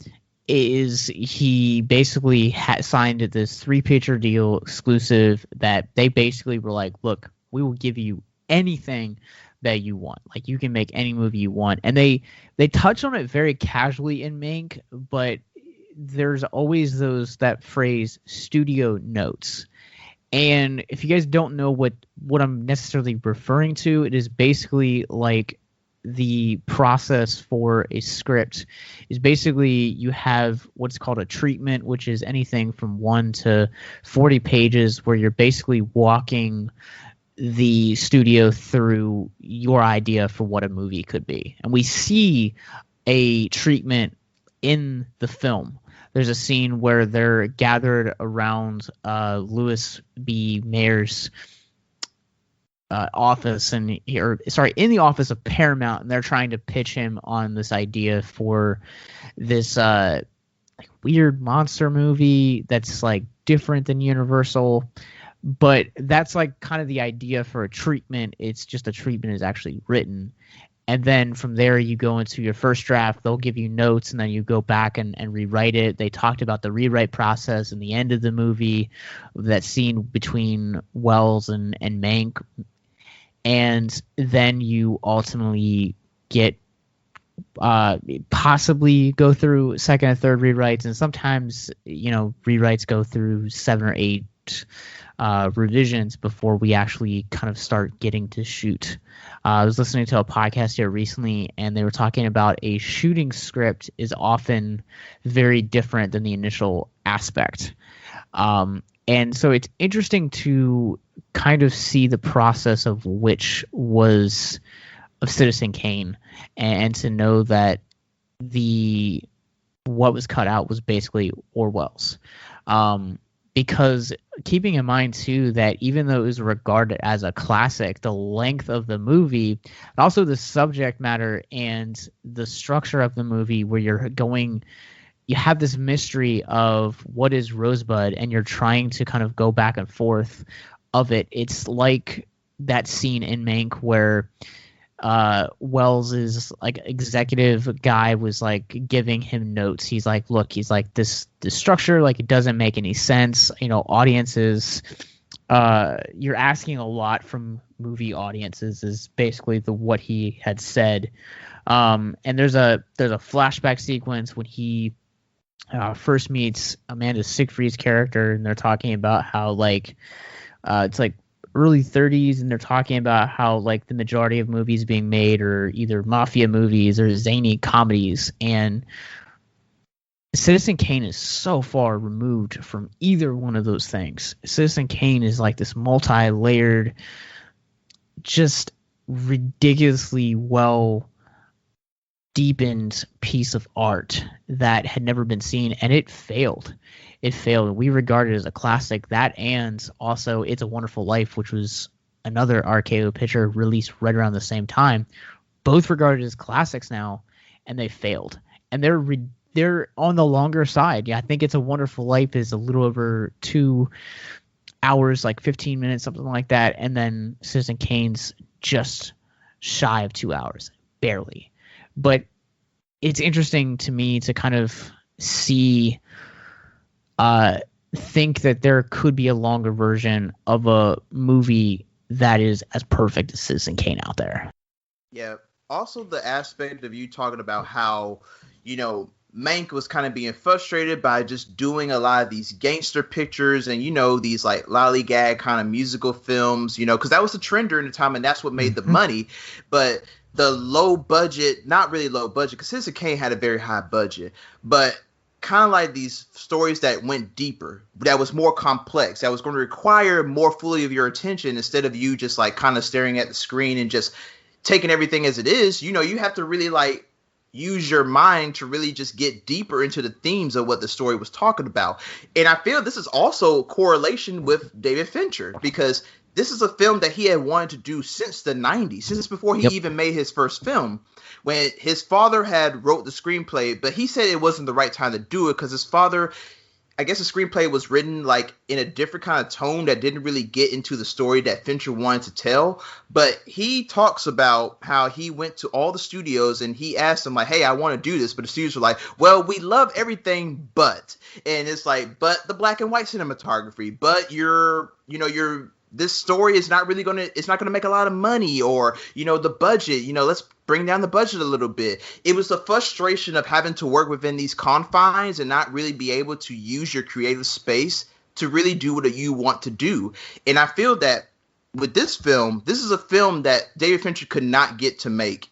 is he basically signed this 3-picture deal exclusive that they basically were like, look, we will give you anything that you want. Like, you can make any movie you want. And they touch on it very casually in Mank, but there's always that phrase studio notes. And if you guys don't know what I'm necessarily referring to, it is basically like the process for a script is basically you have what's called a treatment, which is anything from 1 to 40 pages where you're basically walking the studio through your idea for what a movie could be. And we see a treatment in the film. There's a scene where they're gathered around Louis B. Mayer's office, in the office of Paramount, and they're trying to pitch him on this idea for this weird monster movie that's like different than Universal. But that's like kind of the idea for a treatment. It's just a treatment is actually written. And then from there, you go into your first draft. They'll give you notes, and then you go back and rewrite it. They talked about the rewrite process in the end of the movie, that scene between Welles and Mank. And then you ultimately get possibly go through second and third rewrites. And sometimes, rewrites go through 7 or 8 revisions before we actually kind of start getting to shoot. I was listening to a podcast here recently, and they were talking about a shooting script is often very different than the initial aspect. And so it's interesting to kind of see the process of Citizen Kane, and to know that what was cut out was basically Orwell's. Because keeping in mind, too, that even though it was regarded as a classic, the length of the movie, and also the subject matter and the structure of the movie, where you have this mystery of what is Rosebud, and you're trying to kind of go back and forth of it. It's like that scene in Mank where Welles' like executive guy was like giving him notes. He's like, look, this structure, like, it doesn't make any sense. Audiences, you're asking a lot from movie audiences, is basically what he had said. And there's a flashback sequence when he first meets Amanda Seyfried's character, and they're talking about how it's like early 30s, and they're talking about how like the majority of movies being made are either mafia movies or zany comedies, and Citizen Kane is so far removed from either one of those things. Citizen Kane is like this multi-layered, just ridiculously well deepened piece of art that had never been seen, and it failed. We regard it as a classic. That, and also It's a Wonderful Life, which was another RKO picture released right around the same time, both regarded as classics now, and they failed. And they're on the longer side. Yeah, I think It's a Wonderful Life is a little over 2 hours, like 15 minutes, something like that, and then Citizen Kane's just shy of 2 hours, barely. But it's interesting to me to kind of think that there could be a longer version of a movie that is as perfect as Citizen Kane out there. Yeah. Also, the aspect of you talking about how, Mank was kind of being frustrated by just doing a lot of these gangster pictures and, these like lollygag kind of musical films, because that was the trend during the time, and that's what made the money. But the low budget, not really low budget, because Citizen Kane had a very high budget, but kind of like these stories that went deeper, that was more complex, that was going to require more fully of your attention instead of you just like kind of staring at the screen and just taking everything as it is. You know, you have to really like use your mind to really just get deeper into the themes of what the story was talking about. And I feel this is also a correlation with David Fincher, because this is a film that he had wanted to do since the 90s, since before he even made his first film, when his father had wrote the screenplay, but he said it wasn't the right time to do it because his father, I guess the screenplay was written like in a different kind of tone that didn't really get into the story that Fincher wanted to tell. But he talks about how he went to all the studios and he asked them like, hey, I want to do this. But the studios were like, well, we love everything, but, and it's like, but the black and white cinematography, but this story is not really it's not going to make a lot of money, or, you know, the budget, you know, let's bring down the budget a little bit. It was the frustration of having to work within these confines and not really be able to use your creative space to really do what you want to do. And I feel that with this film, this is a film that David Fincher could not get to make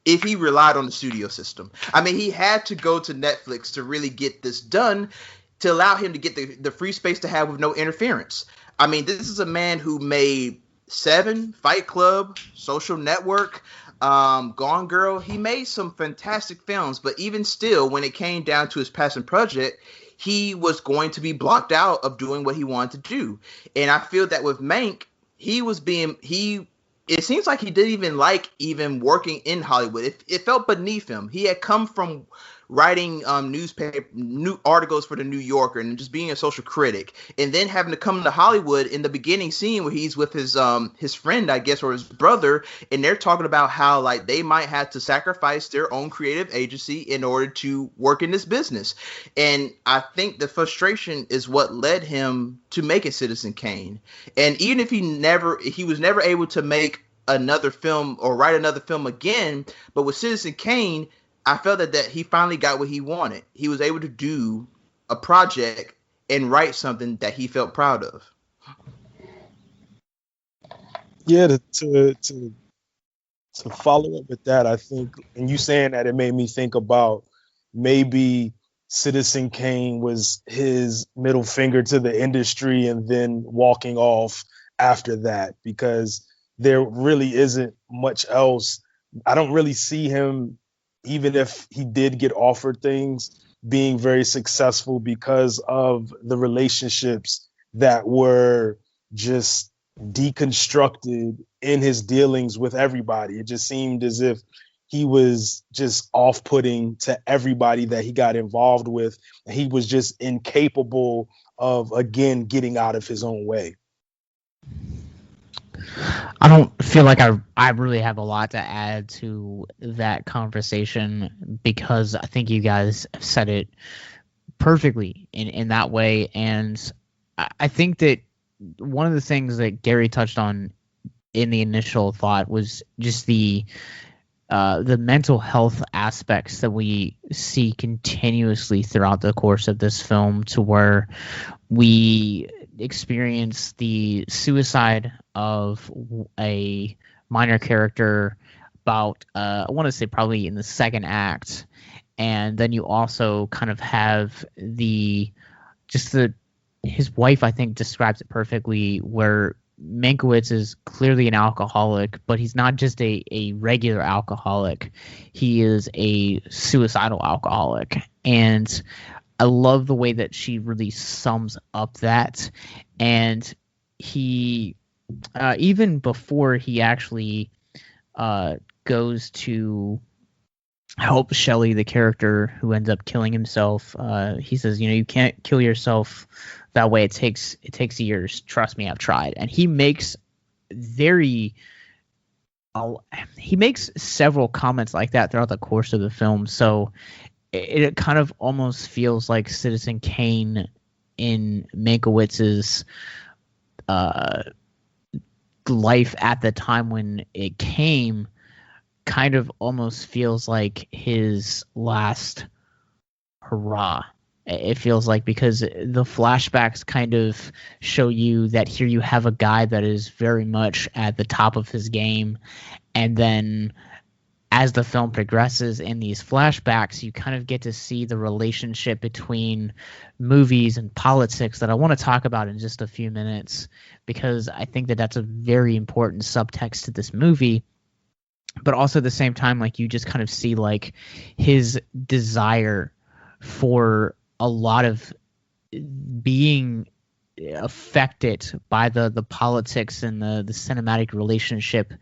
if he relied on the studio system. I mean, he had to go to Netflix to really get this done, to allow him to get the free space to have with no interference. I mean, this is a man who made Seven, Fight Club, Social Network, Gone Girl. He made some fantastic films, but even still, when it came down to his passion project, he was going to be blocked out of doing what he wanted to do. And I feel that with Mank, it seems like he didn't even like even working in Hollywood. It felt beneath him. He had come from writing new articles for the New Yorker and just being a social critic, and then having to come to Hollywood in the beginning scene where he's with his friend, I guess, or his brother, and they're talking about how like they might have to sacrifice their own creative agency in order to work in this business. And I think the frustration is what led him to making Citizen Kane. And even if he was never able to make another film or write another film again, but with Citizen Kane, I felt that he finally got what he wanted. He was able to do a project and write something that he felt proud of. Yeah, to follow up with that, I think, and you saying that, it made me think about maybe Citizen Kane was his middle finger to the industry and then walking off after that, because there really isn't much else. I don't really see him, even if he did get offered things, being very successful because of the relationships that were just deconstructed in his dealings with everybody. It just seemed as if he was just off-putting to everybody that he got involved with. And he was just incapable of, again, getting out of his own way. I don't feel like I really have a lot to add to that conversation, because I think you guys have said it perfectly in that way. And I think that one of the things that Gary touched on in the initial thought was just the mental health aspects that we see continuously throughout the course of this film, to where we experience the suicide of a minor character about I want to say probably in the second act, and then you also kind of have his wife, I think, describes it perfectly, where Mankiewicz is clearly an alcoholic, but he's not just a regular alcoholic. He is a suicidal alcoholic. And I love the way that she really sums up that. And he, even before he actually goes to help Shelley, the character who ends up killing himself, he says, you can't kill yourself that way. It takes years. Trust me, I've tried. And he makes several comments like that throughout the course of the film. So it kind of almost feels like Citizen Kane in Mankiewicz's life at the time when it came kind of almost feels like his last hurrah. It feels like, because the flashbacks kind of show you that here you have a guy that is very much at the top of his game, and then as the film progresses in these flashbacks, you kind of get to see the relationship between movies and politics that I want to talk about in just a few minutes, because I think that that's a very important subtext to this movie. But also at the same time, like, you just kind of see like his desire for a lot of being affected by the politics and the cinematic relationship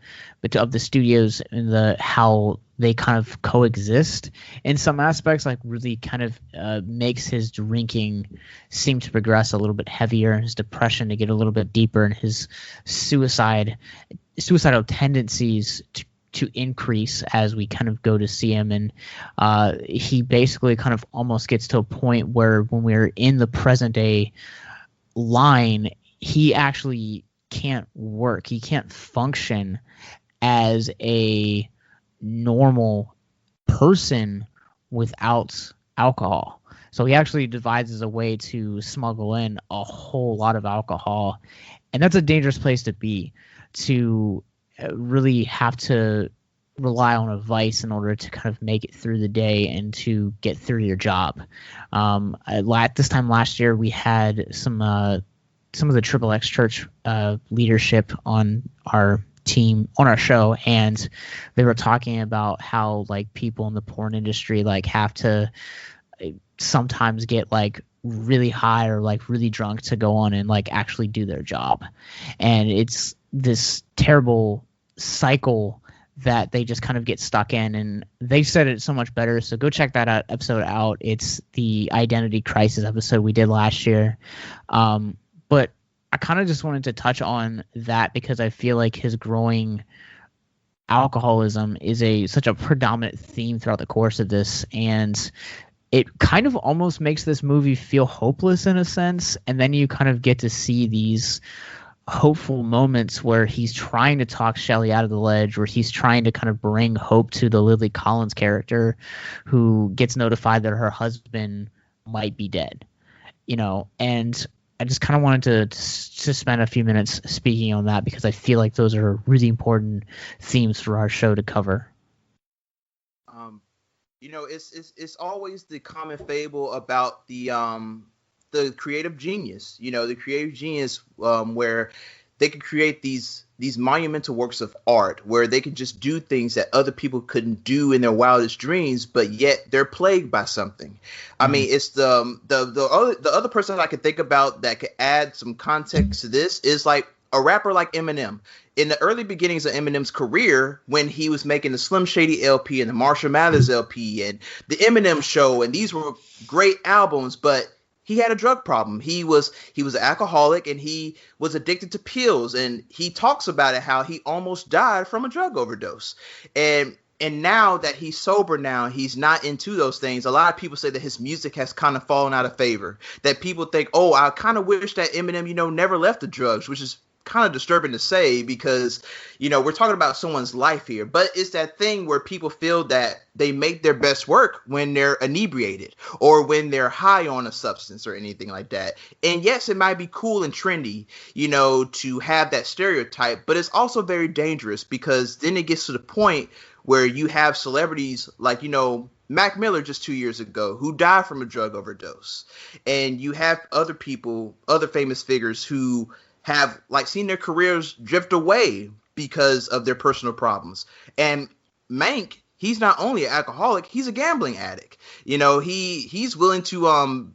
of the studios and the how they kind of coexist in some aspects, like really kind of makes his drinking seem to progress a little bit heavier, his depression to get a little bit deeper, and his suicidal tendencies to increase as we kind of go to see him. And he basically kind of almost gets to a point where when we're in the present day line, he actually can't work. He can't function as a normal person without alcohol. So he actually devises a way to smuggle in a whole lot of alcohol. And that's a dangerous place to be, to really have to rely on a vice in order to kind of make it through the day and to get through your job. This time last year, we had some of the Triple X Church leadership on our team, on our show, and they were talking about how like people in the porn industry like have to sometimes get like really high or like really drunk to go on and like actually do their job. And it's this terrible cycle that they just kind of get stuck in, and they said it so much better. So go check that episode out. It's the identity crisis episode we did last year. But I kind of just wanted to touch on that because I feel like his growing alcoholism is such a predominant theme throughout the course of this, and it kind of almost makes this movie feel hopeless in a sense. And then you kind of get to see these hopeful moments where he's trying to talk Shelley out of the ledge, where he's trying to kind of bring hope to the Lily Collins character who gets notified that her husband might be dead, and I just kind of wanted to spend a few minutes speaking on that because I feel like those are really important themes for our show to cover. It's always the common fable about the creative genius, where they can create these monumental works of art where they can just do things that other people couldn't do in their wildest dreams, but yet they're plagued by something. I mean, it's the other person I could think about that could add some context to this is like a rapper like Eminem. In the early beginnings of Eminem's career, when he was making the Slim Shady LP and the Marshall Mathers LP and the Eminem Show, and these were great albums, but he had a drug problem. He was an alcoholic, and he was addicted to pills, and he talks about it, how he almost died from a drug overdose. And now that he's sober now, he's not into those things. A lot of people say that his music has kind of fallen out of favor, that people think, oh, I kind of wish that Eminem, never left the drugs, which is kind of disturbing to say because, we're talking about someone's life here. But it's that thing where people feel that they make their best work when they're inebriated or when they're high on a substance or anything like that. And yes, it might be cool and trendy, to have that stereotype, but it's also very dangerous because then it gets to the point where you have celebrities like, Mac Miller just 2 years ago, who died from a drug overdose. And you have other people, other famous figures who have like seen their careers drift away because of their personal problems. And Mank, he's not only an alcoholic, he's a gambling addict. He's willing to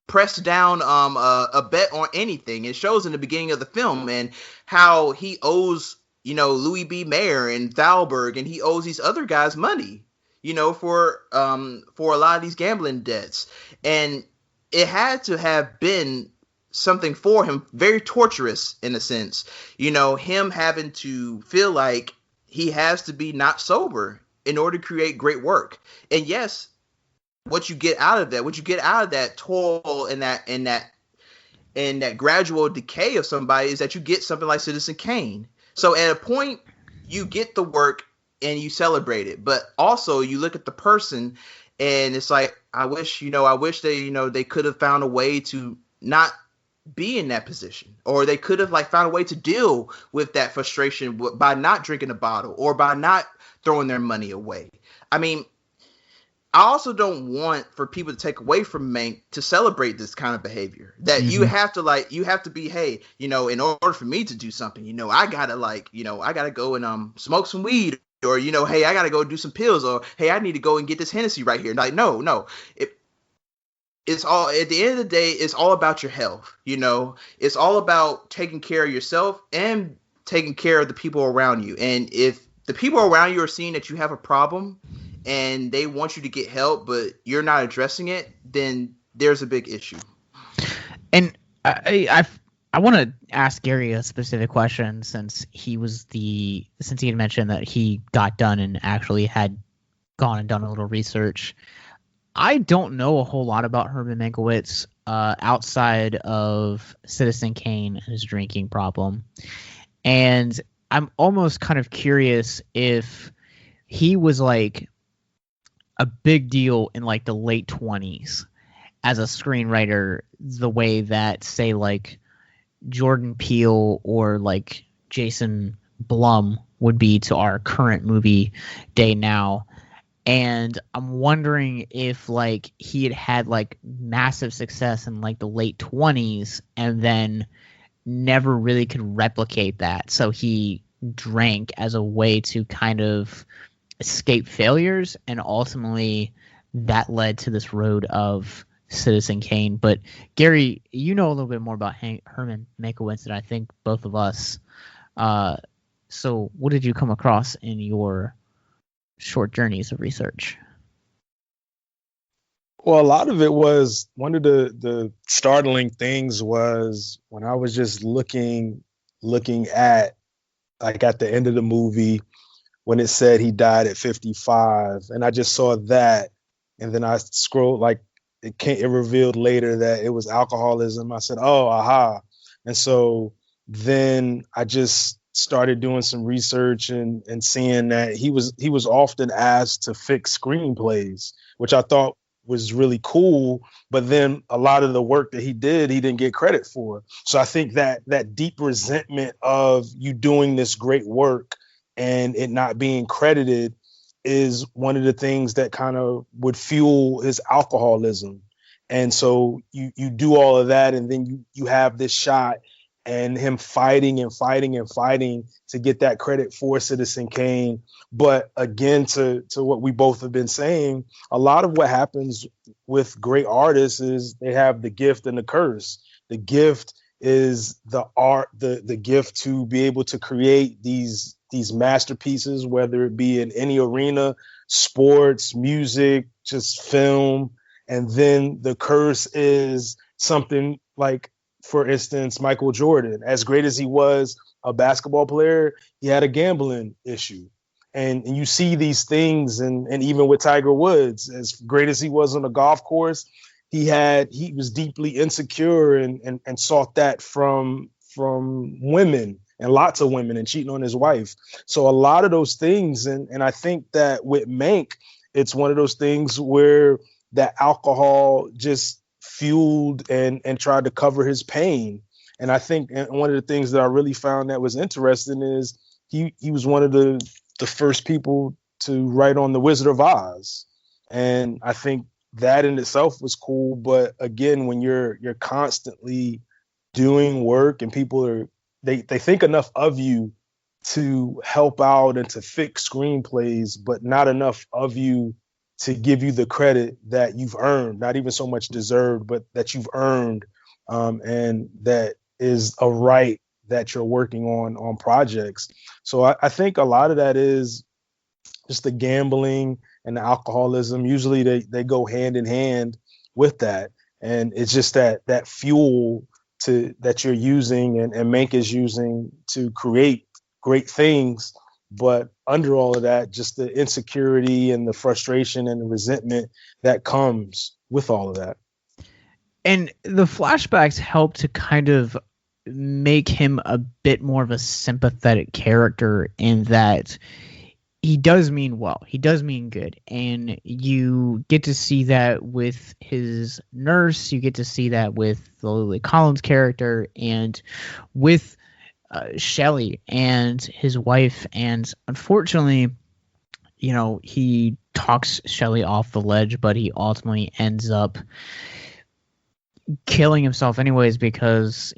press down a bet on anything. It shows in the beginning of the film and how he owes, Louis B. Mayer and Thalberg, and he owes these other guys money, for a lot of these gambling debts. And it had to have been something for him, very torturous in a sense, him having to feel like he has to be not sober in order to create great work. And yes, what you get out of that toil and that gradual decay of somebody is that you get something like Citizen Kane. So at a point you get the work and you celebrate it, but also you look at the person and it's like, I wish they, they could have found a way to not be in that position, or they could have like found a way to deal with that frustration by not drinking a bottle or by not throwing their money away. I mean, I also don't want for people to take away from Mank to celebrate this kind of behavior. That you have to be, hey, you know, in order for me to do something, you know, I gotta go and smoke some weed, or, you know, hey, I gotta go do some pills, or hey, I need to go and get this Hennessy right here. Like, no, it's all, at the end of the day, it's all about your health. You know, it's all about taking care of yourself and taking care of the people around you. And if the people around you are seeing that you have a problem and they want you to get help, but you're not addressing it, then there's a big issue. And I want to ask Gary a specific question, since he had mentioned that he got done and actually had gone and done a little research. I don't know a whole lot about Herman Mankiewicz outside of Citizen Kane and his drinking problem. And I'm almost kind of curious if he was like a big deal in like the late 20s as a screenwriter, the way that, say, like Jordan Peele or like Jason Blum would be to our current movie day now. And I'm wondering if like he had like massive success in like the late 20s and then never really could replicate that. So he drank as a way to kind of escape failures, and ultimately that led to this road of Citizen Kane. But Gary, you know a little bit more about Herman Mankiewicz than I think both of us. So what did you come across in your short journeys of research? Well, a lot of it was, one of the startling things was when I was just looking at, like, at the end of the movie when it said he died at 55, and I just saw that, and then I scrolled, like, it revealed later that it was alcoholism. I said, oh, aha. And so then I just started doing some research and seeing that he was often asked to fix screenplays, which I thought was really cool. But then a lot of the work that he didn't get credit for. So I think that deep resentment of you doing this great work and it not being credited is one of the things that kind of would fuel his alcoholism. And so you do all of that, and then you have this shot and him fighting to get that credit for Citizen Kane. But again, to what we both have been saying, a lot of what happens with great artists is they have the gift and the curse. The gift is the art, the gift to be able to create these masterpieces, whether it be in any arena, sports, music, just film. And then the curse is something like, for instance, Michael Jordan. As great as he was a basketball player, he had a gambling issue. And you see these things, and even with Tiger Woods, as great as he was on the golf course, he was deeply insecure and sought that from women, and lots of women, and cheating on his wife. So a lot of those things, and I think that with Mank, it's one of those things where that alcohol just fueled and tried to cover his pain. And I think one of the things that I really found that was interesting is he was one of the first people to write on The Wizard of Oz. And I think that in itself was cool. But again, when you're constantly doing work and people they think enough of you to help out and to fix screenplays, but not enough of you to give you the credit that you've earned, not even so much deserved, but that you've earned, and that is a right that you're working on projects. So I think a lot of that is just the gambling and the alcoholism. Usually they go hand in hand with that. And it's just that fuel that you're using and Mank is using to create great things. But under all of that, just the insecurity and the frustration and the resentment that comes with all of that. And the flashbacks help to kind of make him a bit more of a sympathetic character, in that he does mean well. He does mean good. And you get to see that with his nurse. You get to see that with the Lily Collins character and with Shelley and his wife. And unfortunately, he talks Shelley off the ledge, but he ultimately ends up killing himself anyways because,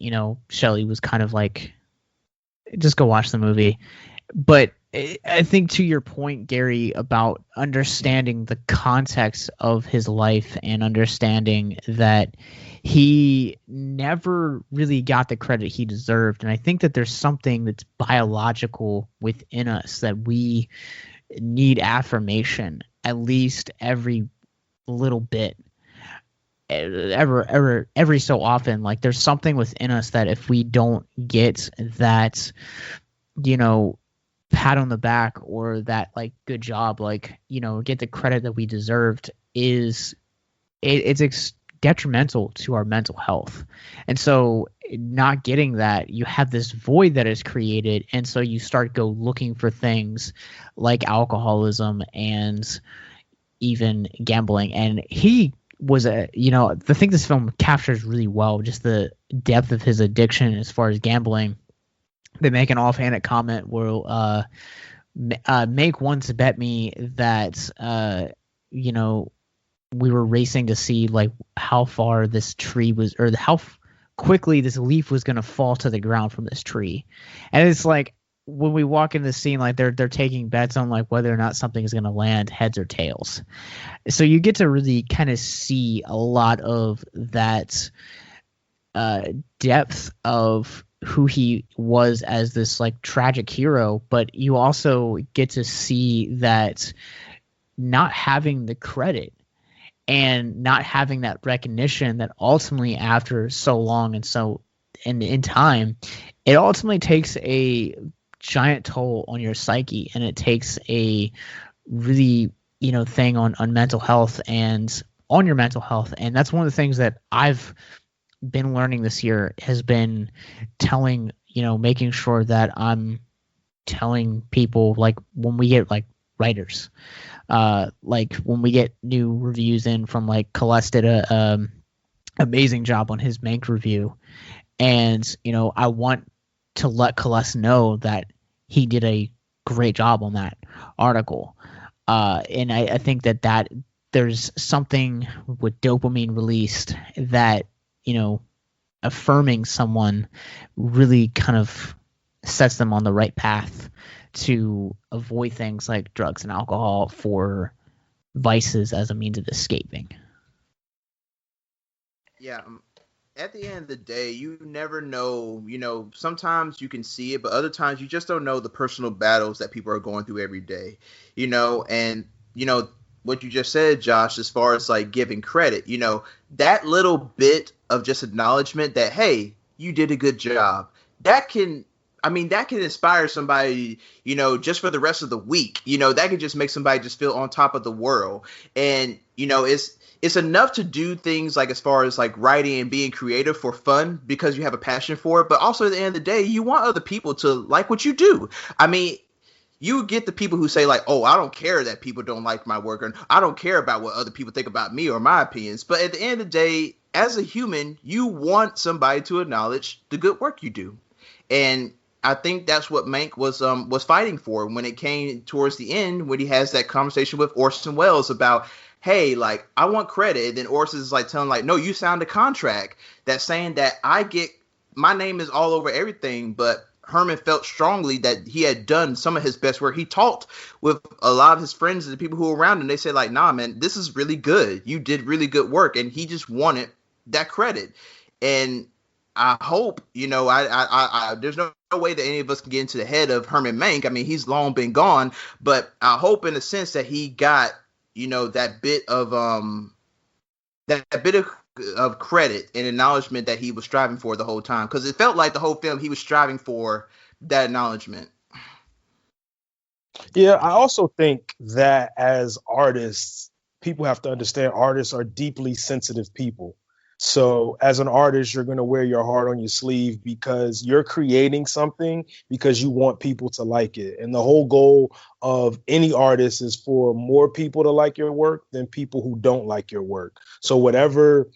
Shelley was kind of like, just go watch the movie. But I think to your point, Gary, about understanding the context of his life and understanding that he never really got the credit he deserved. And I think that there's something that's biological within us that we need affirmation at least every little bit. Every so often, like there's something within us that if we don't get that, pat on the back or that like good job, like get the credit that we deserved, it's detrimental to our mental health. And so not getting that, you have this void that is created, and so you start go looking for things like alcoholism and even gambling. And he was the thing this film captures really well, just the depth of his addiction as far as gambling. They make an offhanded comment where Make once bet me that we were racing to see like how far this tree was, or how quickly this leaf was going to fall to the ground from this tree. And it's like when we walk in the scene, like they're taking bets on like whether or not something is going to land heads or tails. So you get to really kind of see a lot of that depth of who he was as this like tragic hero, but you also get to see that not having the credit and not having that recognition, that ultimately after so long and so in time, it ultimately takes a giant toll on your psyche, and it takes a really thing on mental health and on your mental health. And that's one of the things that I've been learning this year, has been telling, making sure that I'm telling people, like when we get like writers, like when we get new reviews in from like Celeste did a amazing job on his Mank review, and I want to let Celeste know that he did a great job on that article, and I think that there's something with dopamine released that affirming someone really kind of sets them on the right path to avoid things like drugs and alcohol for vices as a means of escaping. Yeah. At the end of the day, you never know, sometimes you can see it, but other times you just don't know the personal battles that people are going through every day, and, what you just said, Josh, as far as like giving credit, that little bit of just acknowledgement that, hey, you did a good job, that can inspire somebody, just for the rest of the week, that can just make somebody just feel on top of the world. And, it's enough to do things like as far as like writing and being creative for fun because you have a passion for it. But also at the end of the day, you want other people to like what you do. I mean, you get the people who say like, oh, I don't care that people don't like my work, or I don't care about what other people think about me or my opinions. But at the end of the day, as a human, you want somebody to acknowledge the good work you do. And I think that's what Mank was fighting for when it came towards the end, when he has that conversation with Orson Welles about, hey, like, I want credit. And then Orson is like telling like, no, you signed a contract that's saying that my name is all over everything. But Herman felt strongly that he had done some of his best work. He talked with a lot of his friends and the people who were around him. They said like, nah, man, this is really good. You did really good work. And he just wanted that credit. And I hope, I there's no way that any of us can get into the head of Herman Mank. I mean, he's long been gone, but I hope in a sense that he got, that bit of credit and acknowledgement that he was striving for the whole time. Because it felt like the whole film he was striving for that acknowledgement. Yeah, I also think that as artists, people have to understand artists are deeply sensitive people. So as an artist, you're going to wear your heart on your sleeve because you're creating something because you want people to like it. And the whole goal of any artist is for more people to like your work than people who don't like your work. So whatever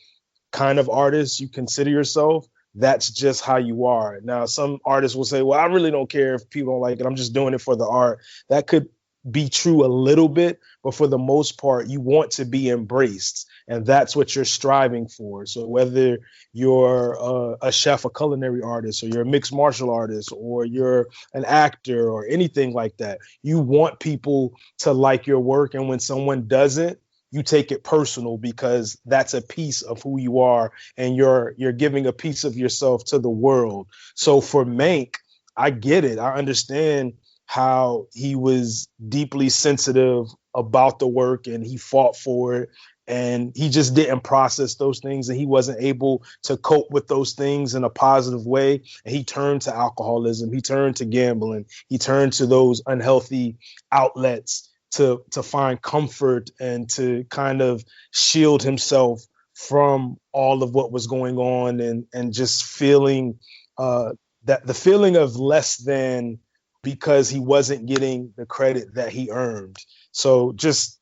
kind of artist you consider yourself, that's just how you are. Now, some artists will say, well, I really don't care if people don't like it. I'm just doing it for the art. That could be true a little bit, but for the most part, you want to be embraced. And that's what you're striving for. So whether you're a chef, a culinary artist, or you're a mixed martial artist, or you're an actor or anything like that, you want people to like your work. And when someone doesn't, you take it personal because that's a piece of who you are and you're giving a piece of yourself to the world. So for Mank, I get it. I understand how he was deeply sensitive about the work and he fought for it. And he just didn't process those things and he wasn't able to cope with those things in a positive way. And he turned to alcoholism. He turned to gambling. He turned to those unhealthy outlets to find comfort and to kind of shield himself from all of what was going on and just feeling that the feeling of less than because he wasn't getting the credit that he earned. So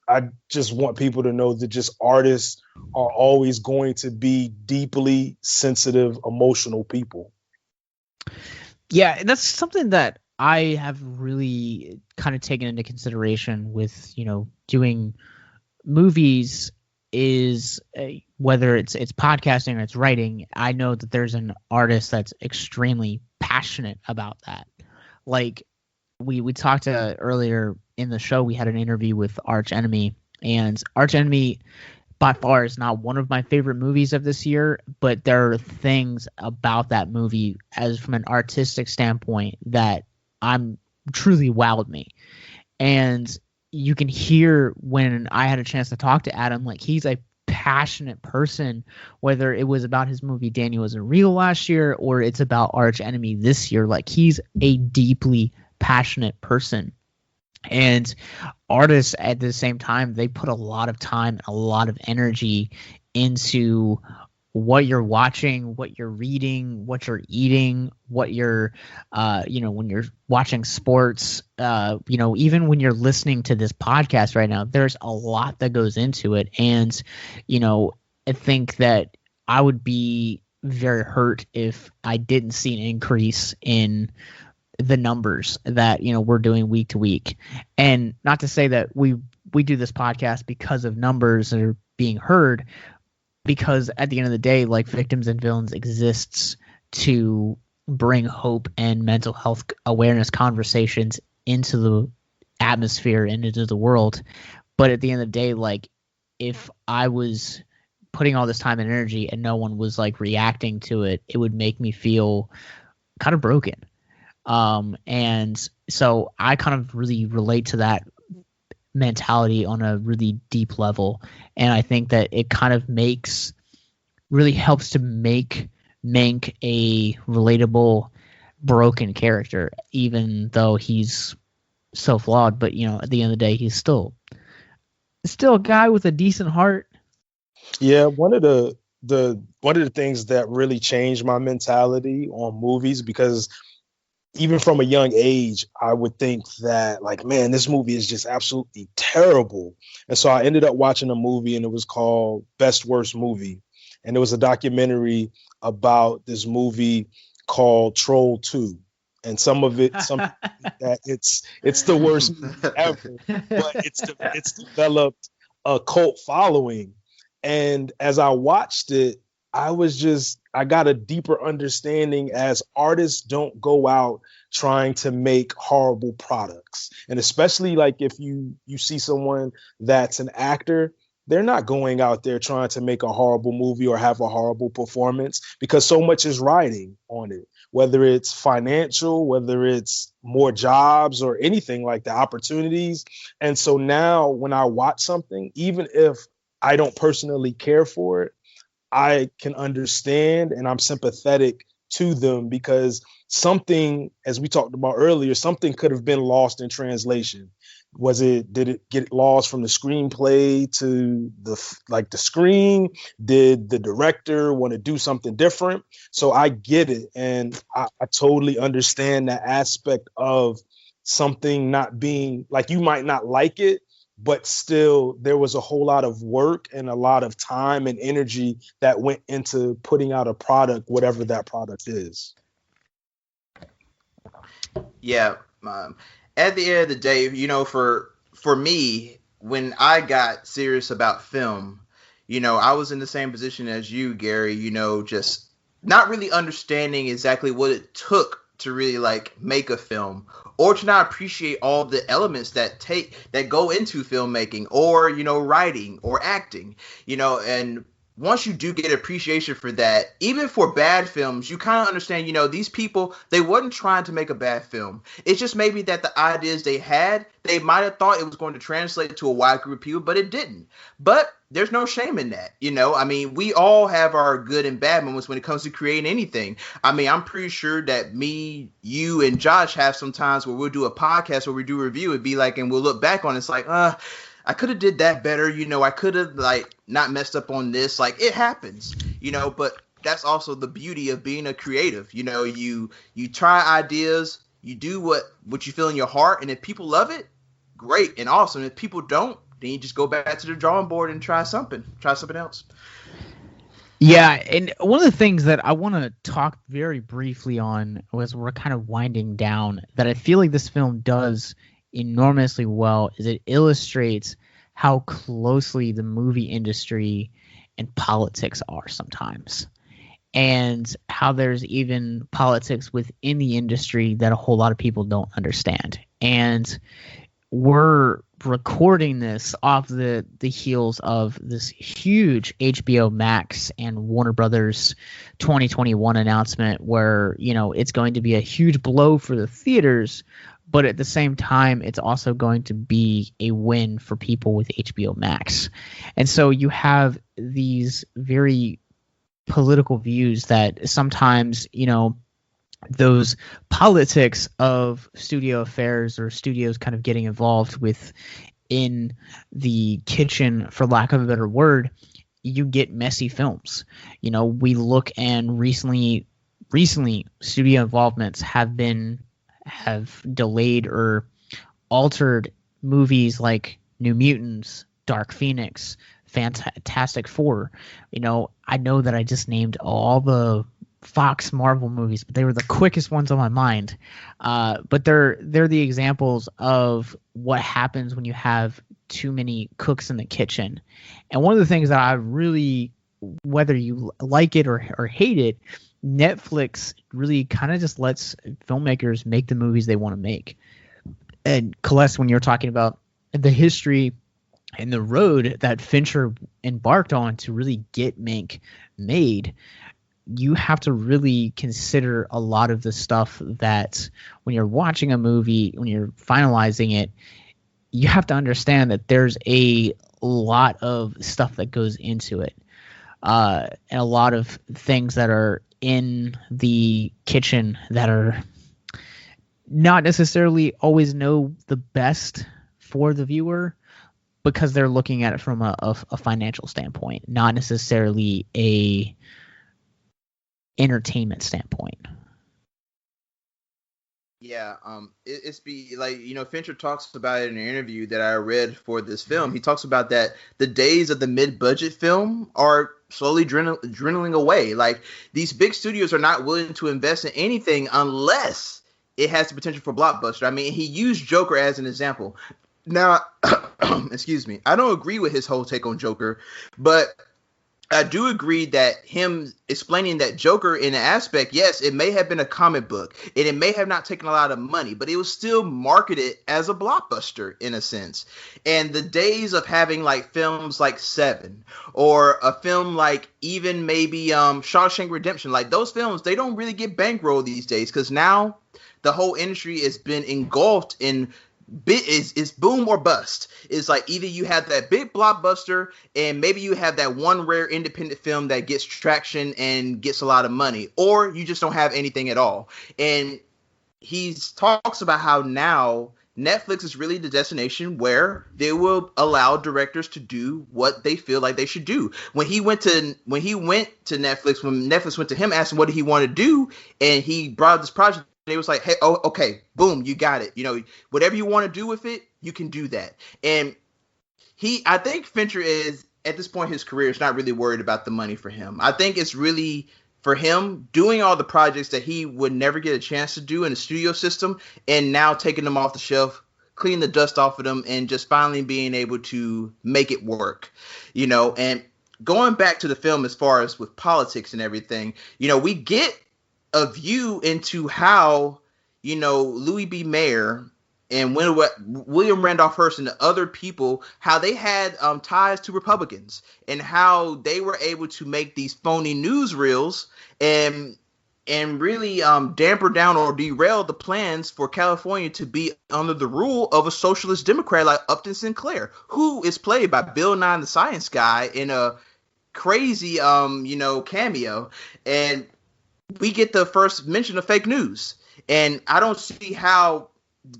I just want people to know that just artists are always going to be deeply sensitive, emotional people. Yeah, that's something that I have really kind of taken into consideration with, doing movies is whether it's podcasting or it's writing. I know that there's an artist that's extremely passionate about that. Like we talked earlier in the show, we had an interview with Arch Enemy, and Arch Enemy by far is not one of my favorite movies of this year, but there are things about that movie as from an artistic standpoint that truly wowed me. And you can hear when I had a chance to talk to Adam, like he's a passionate person, whether it was about his movie Daniel Isn't Real last year or it's about Arch Enemy this year. Like he's a deeply passionate person. And artists at the same time, they put a lot of time, a lot of energy into what you're watching, what you're reading, what you're eating, what you're, when you're watching sports, even when you're listening to this podcast right now, there's a lot that goes into it. And, I think that I would be very hurt if I didn't see an increase in the numbers that, we're doing week to week. And not to say that we do this podcast because of numbers that are being heard, because at the end of the day, like Victims and Villains exists to bring hope and mental health awareness conversations into the atmosphere and into the world. But at the end of the day, like if I was putting all this time and energy and no one was like reacting to it, it would make me feel kind of broken. And so I kind of really relate to that mentality on a really deep level. And I think that it kind of really helps to make Mank a relatable, broken character, even though he's so flawed. But, at the end of the day, he's still a guy with a decent heart. Yeah, one of the things that really changed my mentality on movies, because even from a young age, I would think that, like, man, this movie is just absolutely terrible. And so I ended up watching a movie, and it was called Best Worst Movie. And it was a documentary about this movie called Troll 2. And some that it's the worst movie ever, but it's developed a cult following. And as I watched it, I got a deeper understanding as artists don't go out trying to make horrible products. And especially like if you see someone that's an actor, they're not going out there trying to make a horrible movie or have a horrible performance, because so much is riding on it, whether it's financial, whether it's more jobs or anything like the opportunities. And so now when I watch something, even if I don't personally care for it, I can understand and I'm sympathetic to them, because something, as we talked about earlier, something could have been lost in translation. did it get lost from the screenplay to the screen? Did the director want to do something different? So I get it, and I totally understand that aspect of something not being like, you might not like it, but still there was a whole lot of work and a lot of time and energy that went into putting out a product, whatever that product is. Yeah. At the end of the day, you know, for me, when I got serious about film, you know, I was in the same position as you, Gary, you know, just not really understanding exactly what it took to really like make a film, or to not appreciate all the elements that go into filmmaking, or, you know, writing or acting, you know. And once you do get appreciation for that, even for bad films, you kind of understand, you know, these people, they wasn't trying to make a bad film. It's just maybe that the ideas they had, they might have thought it was going to translate to a wide group of people, but it didn't. But there's no shame in that, you know. I mean, we all have our good and bad moments when it comes to creating anything. I mean, I'm pretty sure that me, you, and Josh have some times where we'll do a podcast where we do a review, it'd be like, and we'll look back on it, it's like, I could have did that better, you know, I could have like not messed up on this. Like, it happens, you know, but that's also the beauty of being a creative. You know, you try ideas, you do what you feel in your heart, and if people love it, great and awesome. If people don't, then you just go back to the drawing board and try something else. Yeah, and one of the things that I want to talk very briefly on, as we're kind of winding down, that I feel like this film does enormously well, is it illustrates how closely the movie industry and politics are sometimes, and how there's even politics within the industry that a whole lot of people don't understand. And we're recording this off the heels of this huge HBO Max and Warner Brothers 2021 announcement, where, you know, it's going to be a huge blow for the theaters, but at the same time, it's also going to be a win for people with HBO Max. And so you have these very political views that sometimes, you know, those politics of studio affairs or studios kind of getting involved with in the kitchen, for lack of a better word, you get messy films. You know, we look, and recently studio involvements have delayed or altered movies like New Mutants, Dark Phoenix, Fantastic Four. You know, I know that I just named all the Fox Marvel movies, but they were the quickest ones on my mind. But they're the examples of what happens when you have too many cooks in the kitchen. And one of the things that I really, whether you like it or hate it, Netflix really kind of just lets filmmakers make the movies they want to make. And Celeste, when you're talking about the history and the road that Fincher embarked on to really get Mank made, you have to really consider a lot of the stuff that when you're watching a movie, when you're finalizing it, you have to understand that there's a lot of stuff that goes into it, and a lot of things that are in the kitchen that are not necessarily always know the best for the viewer, because they're looking at it from a financial standpoint, not necessarily a entertainment standpoint. Yeah, it's be like, you know, Fincher talks about it in an interview that I read for this film. He talks about that the days of the mid-budget film are slowly dwindling away. Like, these big studios are not willing to invest in anything unless it has the potential for blockbuster. I mean, he used Joker as an example. Now, excuse me, I don't agree with his whole take on Joker, but I do agree that him explaining that Joker, in an aspect, yes, it may have been a comic book and it may have not taken a lot of money, but it was still marketed as a blockbuster in a sense. And the days of having like films like Seven, or a film like even maybe Shawshank Redemption, like those films, they don't really get bankroll these days, because now the whole industry has been engulfed in is boom or bust. It's like either you have that big blockbuster and maybe you have that one rare independent film that gets traction and gets a lot of money, or you just don't have anything at all. And he talks about how now Netflix is really the destination where they will allow directors to do what they feel like they should do. When he went to Netflix, when Netflix went to him, asked him what did he want to do, and he brought up this project, and he was like, hey, oh, okay, boom, you got it. You know, whatever you want to do with it, you can do that. And I think Fincher is, at this point in his career, is not really worried about the money for him. I think it's really, for him, doing all the projects that he would never get a chance to do in the studio system, and now taking them off the shelf, cleaning the dust off of them, and just finally being able to make it work, you know. And going back to the film as far as with politics and everything, you know, we get a view into how, you know, Louis B. Mayer and William Randolph Hearst and the other people, how they had ties to Republicans, and how they were able to make these phony newsreels and really damper down or derail the plans for California to be under the rule of a socialist Democrat like Upton Sinclair, who is played by Bill Nye the Science Guy in a crazy cameo. And we get the first mention of fake news. And I don't see how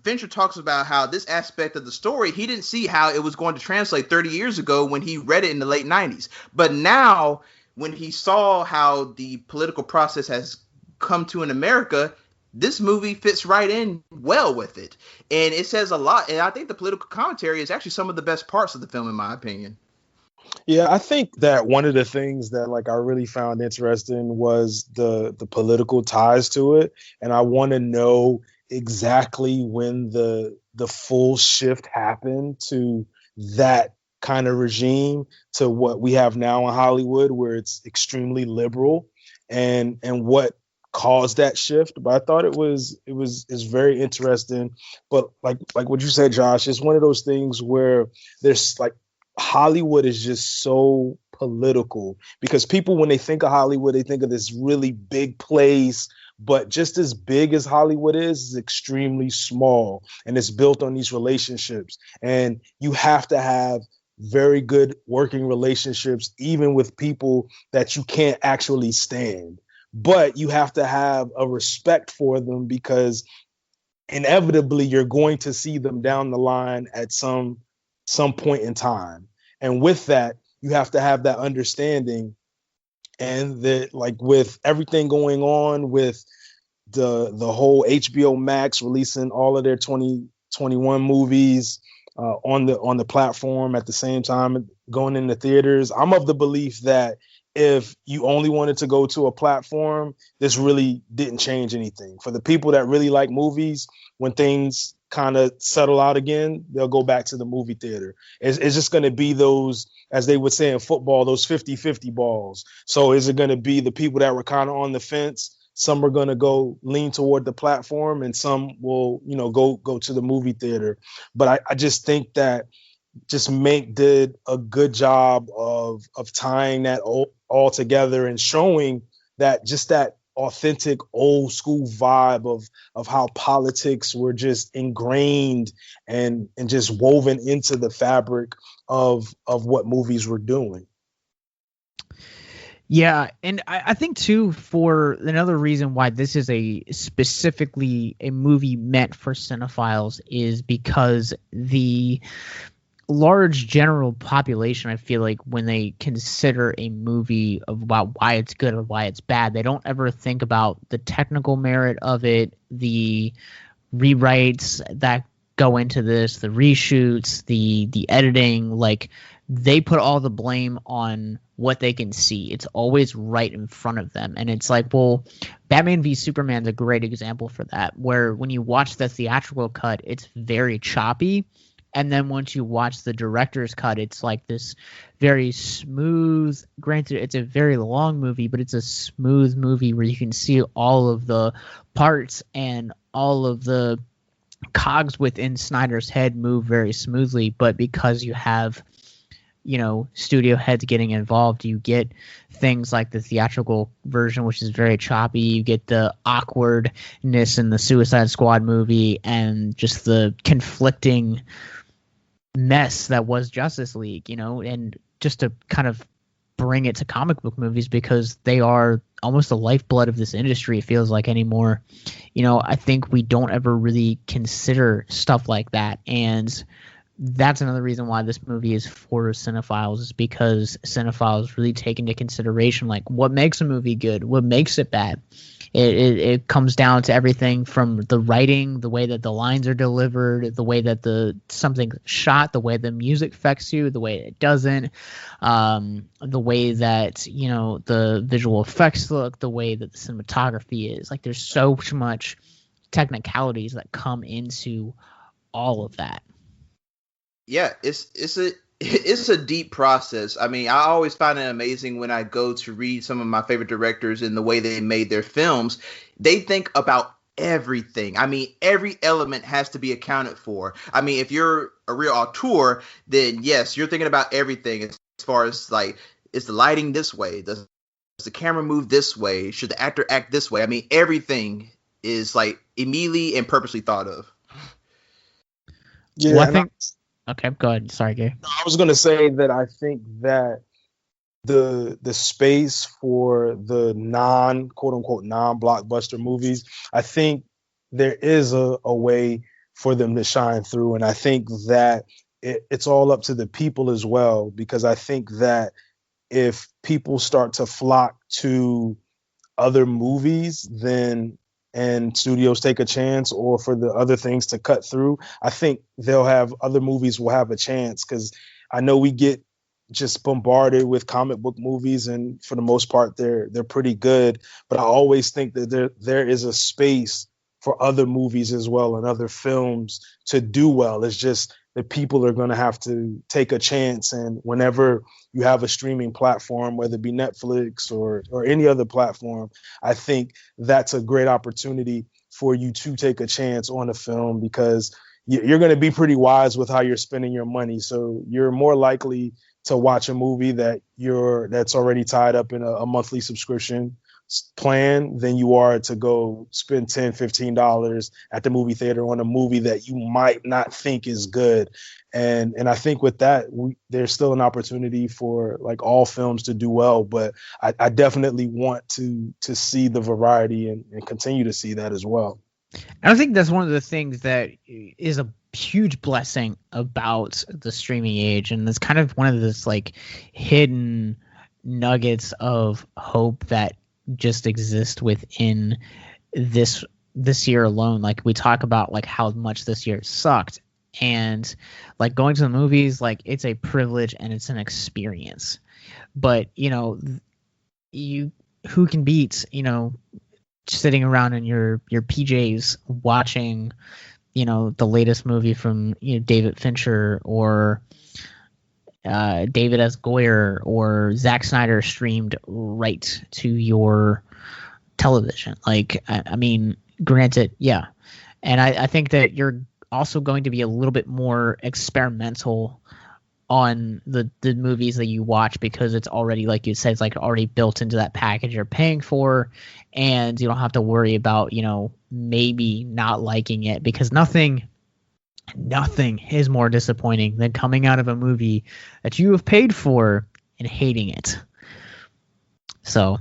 Fincher talks about how this aspect of the story, he didn't see how it was going to translate 30 years ago when he read it in the late 90s. But now, when he saw how the political process has come to in America, this movie fits right in well with it. And it says a lot. And I think the political commentary is actually some of the best parts of the film, in my opinion. Yeah, I think that one of the things that I really found interesting was the political ties to it. And I want to know exactly when the full shift happened to that kind of regime to what we have now in Hollywood, where it's extremely liberal, and what caused that shift. But I thought it's very interesting. But like what you said, Josh, it's one of those things where there's Hollywood is just so political, because people, when they think of Hollywood, they think of this really big place, but just as big as Hollywood is extremely small, and it's built on these relationships. And you have to have very good working relationships, even with people that you can't actually stand. But you have to have a respect for them, because inevitably you're going to see them down the line at some point in time. And with that, you have to have that understanding. And that, with everything going on with the whole HBO Max releasing all of their 2021 movies on the platform at the same time going into theaters, I'm of the belief that if you only wanted to go to a platform, this really didn't change anything. For the people that really like movies, when things kind of settle out again, they'll go back to the movie theater. It's just going to be those, as they would say in football, those 50-50 balls. So is it going to be the people that were kind of on the fence? Some are going to go lean toward the platform, and some will, go to the movie theater. But I just think that just Mank did a good job of tying that all together and showing that just that authentic old school vibe of how politics were just ingrained and just woven into the fabric of what movies were doing. Yeah, and I think too, for another reason why this is specifically a movie meant for cinephiles is because the large general population, I feel like, when they consider a movie about why it's good or why it's bad, they don't ever think about the technical merit of it, the rewrites that go into this, the reshoots, the editing. They put all the blame on what they can see. It's always right in front of them. And it's well, Batman v Superman's a great example for that, where when you watch the theatrical cut, it's very choppy. And then once you watch the director's cut, it's this very smooth, granted it's a very long movie, but it's a smooth movie where you can see all of the parts and all of the cogs within Snyder's head move very smoothly. But because you have, studio heads getting involved, you get things like the theatrical version, which is very choppy. You get the awkwardness in the Suicide Squad movie and just the conflicting mess that was Justice League, and just to kind of bring it to comic book movies because they are almost the lifeblood of this industry, it feels like, anymore. I think we don't ever really consider stuff like that, and that's another reason why this movie is for cinephiles, is because cinephiles really take into consideration like what makes a movie good, what makes it bad. It comes down to everything from the writing, the way that the lines are delivered, the way that something's shot, the way the music affects you, the way it doesn't, the way that the visual effects look, the way that the cinematography is. Like, there's so much technicalities that come into all of that. Yeah, it's a deep process. I mean, I always find it amazing when I go to read some of my favorite directors and the way they made their films. They think about everything. I mean, every element has to be accounted for. I mean, if you're a real auteur, then yes, you're thinking about everything as far as like, is the lighting this way? Does the camera move this way? Should the actor act this way? I mean, everything is like immediately and purposely thought of. Yeah, well, I think. Okay, go ahead. Sorry, Gary. I was going to say that I think that the space for the quote unquote non-blockbuster movies, I think there is a way for them to shine through, and I think that it's all up to the people as well, because I think that if people start to flock to other movies, and studios take a chance, or for the other things to cut through, I think other movies will have a chance, because I know we get just bombarded with comic book movies, and for the most part they're pretty good, but I always think that there is a space for other movies as well and other films to do well. It's just that people are going to have to take a chance, and whenever you have a streaming platform, whether it be Netflix or any other platform, I think that's a great opportunity for you to take a chance on a film, because you're going to be pretty wise with how you're spending your money. So you're more likely to watch a movie that's already tied up in a monthly subscription plan than you are to go spend $10-15 at the movie theater on a movie that you might not think is good. And I think with that, there's still an opportunity for like all films to do well, but I definitely want to see the variety and continue to see that as well. I think that's one of the things that is a huge blessing about the streaming age, and it's kind of one of those like hidden nuggets of hope that just exist within this year alone. Like, we talk about like how much this year sucked, and like going to the movies, like, it's a privilege and it's an experience. But who can beat sitting around in your PJs watching the latest movie from David Fincher or David S. Goyer or Zack Snyder streamed right to your television. Like, I mean, granted, yeah. And I think that you're also going to be a little bit more experimental on the movies that you watch, because it's already, like you said, it's like already built into that package you're paying for, and you don't have to worry about, maybe not liking it, because nothing is more disappointing than coming out of a movie that you have paid for and hating it. So,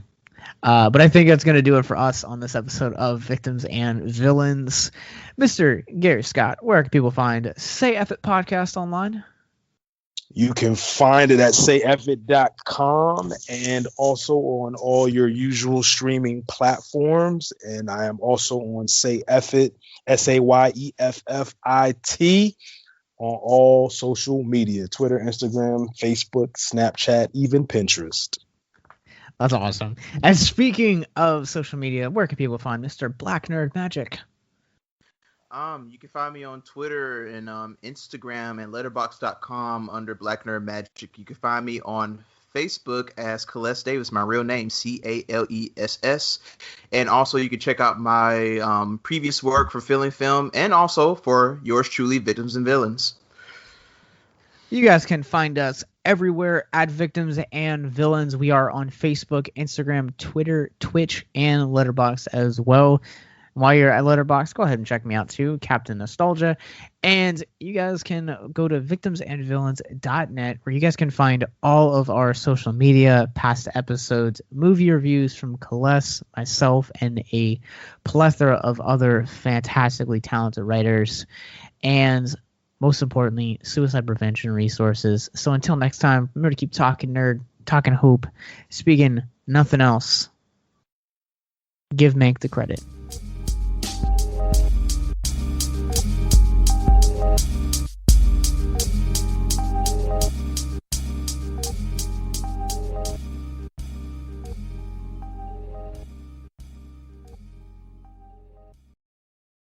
but I think that's going to do it for us on this episode of Victims and Villains. Mr. Gary Scott, where can people find Say-eff-it-podcast online? You can find it at say-eff-it.com and also on all your usual streaming platforms. And I am also on Say-eff-it, SAYEFFIT, on all social media, Twitter, Instagram, Facebook, Snapchat, even Pinterest. That's awesome. And speaking of social media, where can people find Mr. Black Nerd Magic? You can find me on Twitter and Instagram and letterboxd.com under Black Nerd Magic. You can find me on Facebook as Caless Davis, my real name, CALESS. And also you can check out my previous work for Feeling Film, and also for yours truly, Victims and Villains. You guys can find us everywhere at Victims and Villains. We are on Facebook, Instagram, Twitter, Twitch, and Letterboxd as well. While you're at Letterboxd, go ahead and check me out too, Captain Nostalgia. And you guys can go to victimsandvillains.net, where you guys can find all of our social media, past episodes, movie reviews from Celeste, myself, and a plethora of other fantastically talented writers. And most importantly, suicide prevention resources. So until next time, remember to keep talking nerd, talking hoop, speaking nothing else. Give Mank the credit.